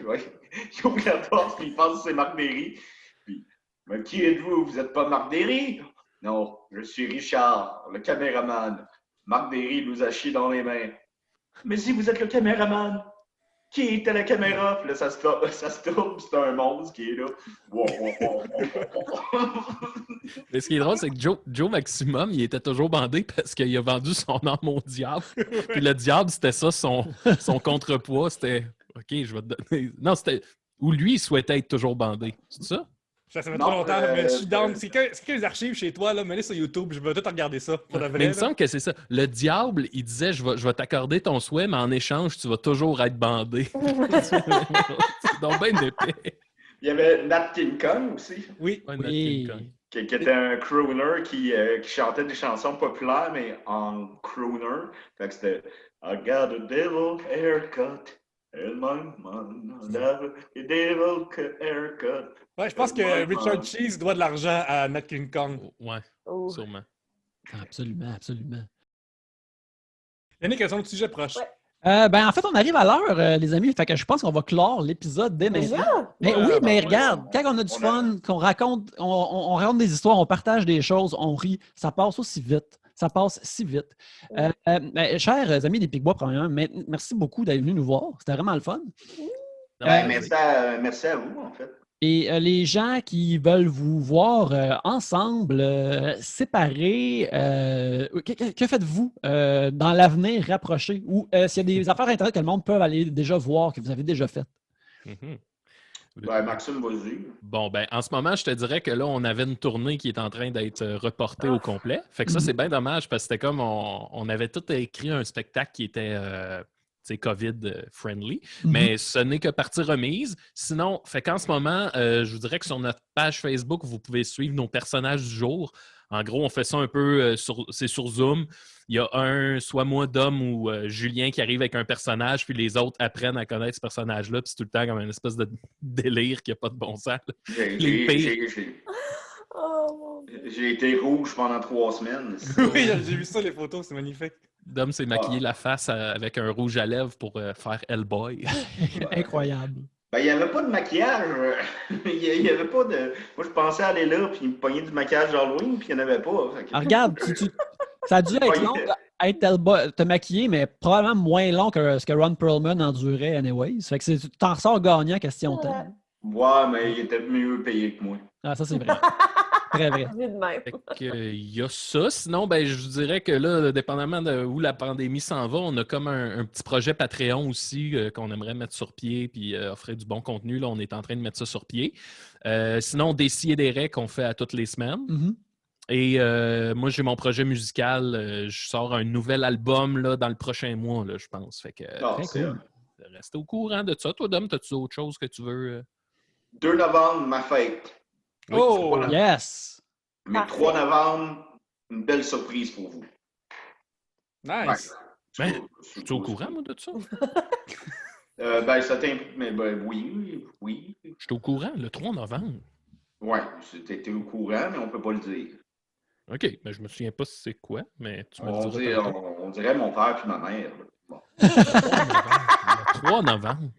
Ouais. Il ouvre la porte, puis il pense que c'est Marc Derry. Puis, mais qui êtes-vous? Vous n'êtes pas Marc Derry? Non, je suis Richard, le caméraman. Marc Derry nous a chié dans les mains. Mais si vous êtes le caméraman, qui est à la caméra? Puis là, ça se tourne, c'est un monstre qui est là. Mais ce qui est drôle, c'est que Joe Maximum, il était toujours bandé parce qu'il a vendu son âme au diable. Puis le diable, c'était ça, son contrepoids. C'était OK, je vais te donner. Non, c'était. Ou lui, il souhaitait être toujours bandé. C'est ça? Ça fait trop longtemps, mais je suis down. C'est que les archives chez toi, là, mets-les sur YouTube, je vais tout regarder ça. Pour de vrai, mais il me semble que c'est ça. Le diable, il disait je vais t'accorder ton souhait, mais en échange, tu vas toujours être bandé. C'est donc bien épais. Il y avait Nat King Cole aussi. Oui. Ouais, Nat King Cole. Qui était un crooner qui chantait des chansons populaires, mais en crooner. Fait que c'était I got a devil haircut. And my man, a devil haircut. Ouais, je pense que Richard Cheese doit de l'argent à Nat King Cole. Ouais, sûrement. Absolument, absolument. Yannick, quels sont nos sujets proches? Ouais. En fait, on arrive à l'heure, les amis. Fait que je pense qu'on va clore l'épisode dès maintenant. Déjà? Mais Ouais, oui, ben, mais ouais, regarde, quand on a du fun, qu'on raconte, on raconte des histoires, on partage des choses, on rit, ça passe aussi vite. Ça passe si vite. Chers amis des Picbois, premièrement, merci beaucoup d'être venus nous voir. C'était vraiment le fun. Merci à vous, en fait. Et les gens qui veulent vous voir ensemble, séparés, que faites-vous dans l'avenir rapproché? Ou s'il y a des affaires Internet que le monde peut aller déjà voir, que vous avez déjà faites? Mm-hmm. Maxime, vas-y. Bon, en ce moment, je te dirais que là, on avait une tournée qui est en train d'être reportée au complet. Fait que ça, c'est bien dommage parce que c'était comme on avait tout écrit un spectacle qui était COVID-friendly, mais ce n'est que partie remise. Sinon, fait qu'en ce moment, je vous dirais que sur notre page Facebook, vous pouvez suivre nos personnages du jour. En gros, on fait ça un peu c'est sur Zoom. Il y a soit moi, Dom ou Julien qui arrive avec un personnage, puis les autres apprennent à connaître ce personnage-là, puis c'est tout le temps comme une espèce de délire qui n'a pas de bon sens. J'ai été rouge pendant 3 semaines. Oui, j'ai vu ça, les photos, c'est magnifique. Dom s'est maquillé la face avec un rouge à lèvres pour faire Hellboy. Incroyable. Il n'y avait pas de maquillage. Il y avait pas de. Moi, je pensais aller là, puis me pogner du maquillage d'Halloween, puis il n'y en avait pas. Regarde, ça a dû être long être te maquiller, mais probablement moins long que ce que Ron Perlman endurait anyways. Fait que tu t'en ressors gagnant question de temps. Ouais, mais il était mieux payé que moi. Ah, ça, c'est vrai. Très vrai. Il y a ça. Sinon, je vous dirais que là, dépendamment de où la pandémie s'en va, on a comme un petit projet Patreon aussi qu'on aimerait mettre sur pied puis offrir du bon contenu. Là, on est en train de mettre ça sur pied. Sinon, des Sidérés qu'on fait à toutes les semaines. Mm-hmm. Et moi, j'ai mon projet musical. Je sors un nouvel album là, dans le prochain mois, là, je pense. Fait que cool. Restez au courant de ça. Toi, Dom, as-tu autre chose que tu veux? 2 novembre, ma fête. Oui, oh! Yes! Mais 3 novembre, une belle surprise pour vous. Nice! Je suis au courant, moi, de ça? Ça t'implique, mais oui. Je suis au courant, le 3 novembre. Oui, t'étais au courant, mais on ne peut pas le dire. OK, mais je me souviens pas c'est quoi, mais tu me le diras. On dirait mon père et ma mère. Bon. Le 3 novembre.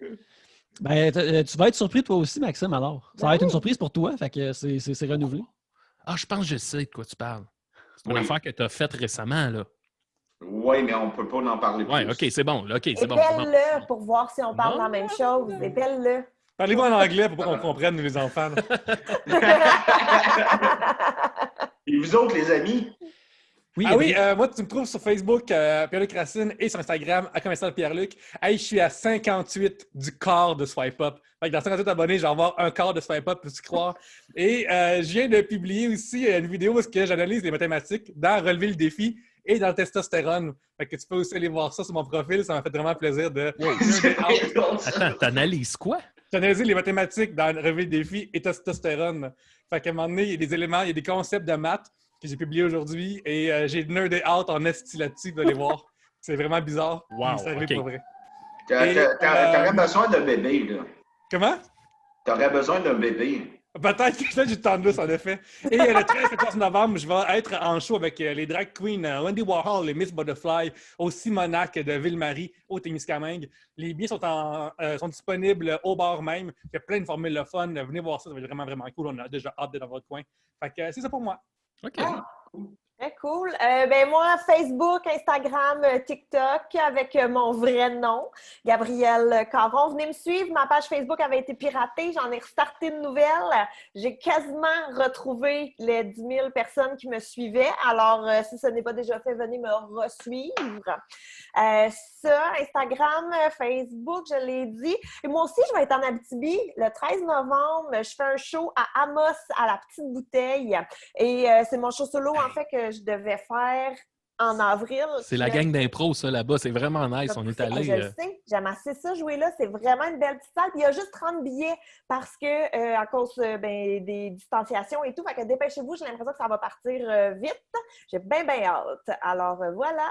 Tu vas être surpris toi aussi, Maxime, alors. Ça va être une surprise pour toi, fait que c'est renouvelé. Ah, je pense que je sais de quoi tu parles. C'est une affaire que tu as faite récemment, là. Oui, mais on ne peut pas en parler plus. Oui, OK, c'est bon. Épelle-le pour voir si on parle de la même chose. Épelle-le. Parlez-vous en anglais pour pas qu'on comprenne, nous, les enfants. Et vous autres, les amis? Oui, moi, tu me trouves sur Facebook, Pierre-Luc Racine, et sur Instagram, à commercial Pierre-Luc. Hey, je suis à 58 du quart de Swipe Up. Fait que dans 58 abonnés, je vais avoir un quart de Swipe Up, peux-tu croire? Et je viens de publier aussi une vidéo où j'analyse les mathématiques dans Relever le défi et dans le testostérone. Fait que tu peux aussi aller voir ça sur mon profil. Ça m'a fait vraiment plaisir de... Attends, t'analyses quoi? J'analyse les mathématiques dans Relever le défi et testostérone. Fait qu'à un moment donné, il y a des éléments, il y a des concepts de maths que j'ai publié aujourd'hui et j'ai nerdé out en esti là-dessus, vous allez voir. C'est vraiment bizarre. Wow, c'est arrivé pour vrai. T'aurais besoin d'un bébé, là. Comment? T'aurais besoin d'un bébé. Peut-être j'ai du temps de lousse, en effet. Et le 13-14 novembre, je vais être en show avec les drag queens Wendy Warhol et Miss Butterfly au Simonac de Ville-Marie, au Témiscamingue. Les billets sont disponibles au bar même. Il y a plein de formules de fun. Venez voir ça, ça va être vraiment, vraiment cool. On a déjà hâte d'être dans votre coin. Fait que c'est ça pour moi. OK. Très cool. Moi, Facebook, Instagram, TikTok, avec mon vrai nom, Gabrielle Caron. Venez me suivre. Ma page Facebook avait été piratée. J'en ai restarté une nouvelle. J'ai quasiment retrouvé les 10 000 personnes qui me suivaient. Alors, si ce n'est pas déjà fait, venez me resuivre. Instagram, Facebook, je l'ai dit. Et moi aussi, je vais être en Abitibi le 13 novembre. Je fais un show à Amos, à la Petite Bouteille. Et c'est mon show solo, en fait, que je devais faire en avril. C'est la gang d'impro, ça, là-bas. C'est vraiment nice. On est allé. Je le sais. J'aime assez ça, jouer là. C'est vraiment une belle petite salle. Puis il y a juste 30 billets parce que, à cause des distanciations et tout. Fait que dépêchez-vous. J'ai l'impression que ça va partir vite. J'ai bien hâte. Alors, voilà.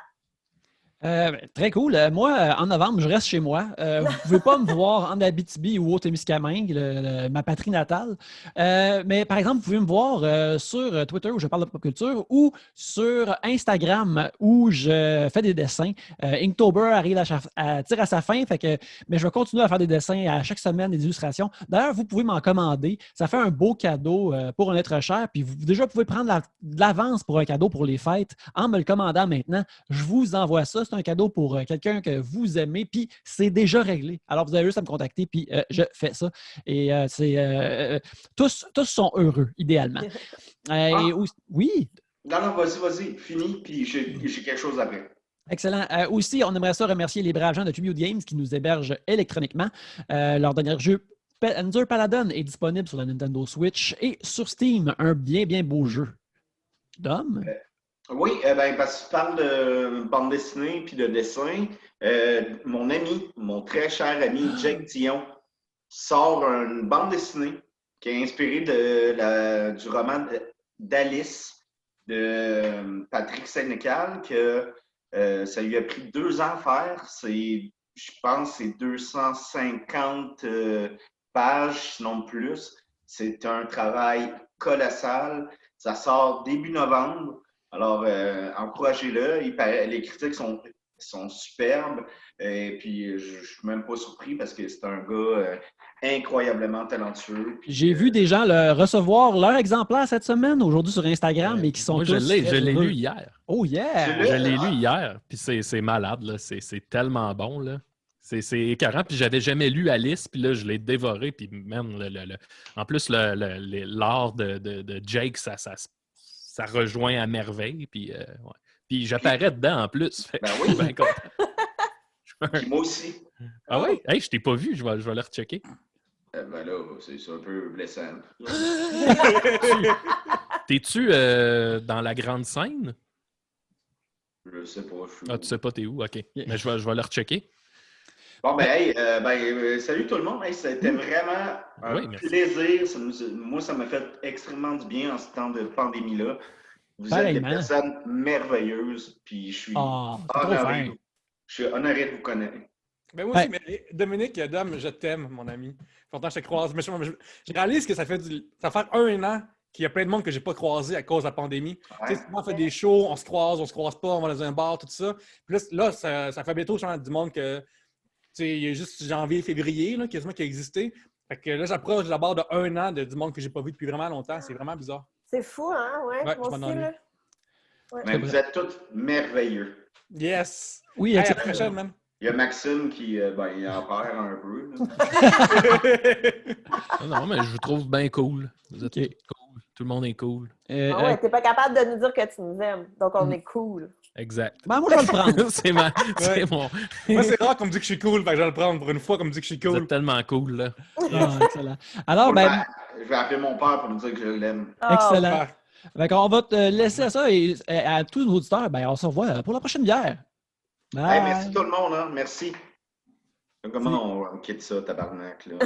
Très cool. Moi, en novembre, je reste chez moi. Vous ne pouvez pas me voir en Abitibi ou au Témiscamingue, ma patrie natale. Mais par exemple, vous pouvez me voir sur Twitter où je parle de pop culture ou sur Instagram où je fais des dessins. Inktober arrive tire à sa fin, mais je vais continuer à faire des dessins à chaque semaine, des illustrations. D'ailleurs, vous pouvez m'en commander. Ça fait un beau cadeau pour un être cher. Puis vous déjà pouvez prendre de l'avance pour un cadeau pour les fêtes en me le commandant maintenant. Je vous envoie ça. C'est un cadeau pour quelqu'un que vous aimez, puis c'est déjà réglé. Alors, vous avez juste à me contacter, puis je fais ça. Et tous sont heureux, idéalement. Oui? Non, vas-y. Fini, puis j'ai quelque chose après. Excellent. Aussi, on aimerait ça remercier les braves gens de Tribute Games qui nous hébergent électroniquement. Leur dernier jeu, Panzer Paladin, est disponible sur la Nintendo Switch et sur Steam. Un bien beau jeu. Dom? Oui, parce que tu parles de bande dessinée puis de dessin. Mon très cher ami Jake Dion sort une bande dessinée qui est inspirée du roman d'Alice de Patrick Sénécal, que ça lui a pris 2 ans à faire. Je pense que c'est 250 pages, sinon plus. C'est un travail colossal. Ça sort début novembre. Alors, encouragez-le. Les critiques sont superbes. Et puis, je ne suis même pas surpris parce que c'est un gars incroyablement talentueux. J'ai vu des gens recevoir leur exemplaire cette semaine, aujourd'hui sur Instagram, et qui sont tous je l'ai lu hier. Oh yeah! Je l'ai lu hier, puis c'est malade, là. C'est tellement bon, là. C'est écœurant, puis j'avais jamais lu Alice, puis là, je l'ai dévoré, puis même, en plus, l'art de Jake, ça rejoint à merveille, puis j'apparais dedans en plus. Ben oui. Ben content. Moi aussi. Ah oui? Hey, je t'ai pas vu, je vais le rechecker. Ben là, c'est un peu blessant. T'es-tu dans la grande scène? Je sais pas. Ah, tu sais pas t'es où? OK. Mais je vais le rechecker. Bon, salut tout le monde. Hey, c'était vraiment un plaisir. Moi, ça m'a fait extrêmement du bien en ce temps de pandémie-là. Vous êtes des personnes merveilleuses, puis je suis honoré. Je suis honoré de vous connaître. Ben moi aussi, mais Dominique, Dom, je t'aime, mon ami. Pourtant, je te croise. Mais je réalise que ça fait 1 an qu'il y a plein de monde que je n'ai pas croisé à cause de la pandémie. Ouais. Tu sais, souvent, on fait des shows, on se croise pas, on va dans un bar, tout ça. Puis là, ça fait bientôt du monde que... Il y a juste janvier, février, là, quasiment, qui a existé. Fait que là, j'approche d'abord de 1 an du monde que j'ai pas vu depuis vraiment longtemps. C'est vraiment bizarre. C'est fou, hein? Ouais, moi aussi, là. Ouais. Mais vous êtes tous merveilleux. Yes! Oui, à la prochaine, même. Il y a Maxime qui il en perd un peu. Non, mais je vous trouve bien cool. Vous êtes cool. Tout le monde est cool. T'es pas capable de nous dire que tu nous aimes. Donc, on est cool. Exact. Ben, moi, je vais le prendre. c'est mon... Moi, c'est rare qu'on me dise que je suis cool, fait que je vais le prendre pour une fois qu'on me dit que je suis cool. Vous êtes tellement cool, là. Excellent. Alors, je vais appeler mon père pour lui dire que je l'aime. Excellent. On va te laisser à ça et à tous nos auditeurs, on se revoit pour la prochaine bière. Hey, merci tout le monde, hein. Merci. Comment on quitte ça, tabarnak, là?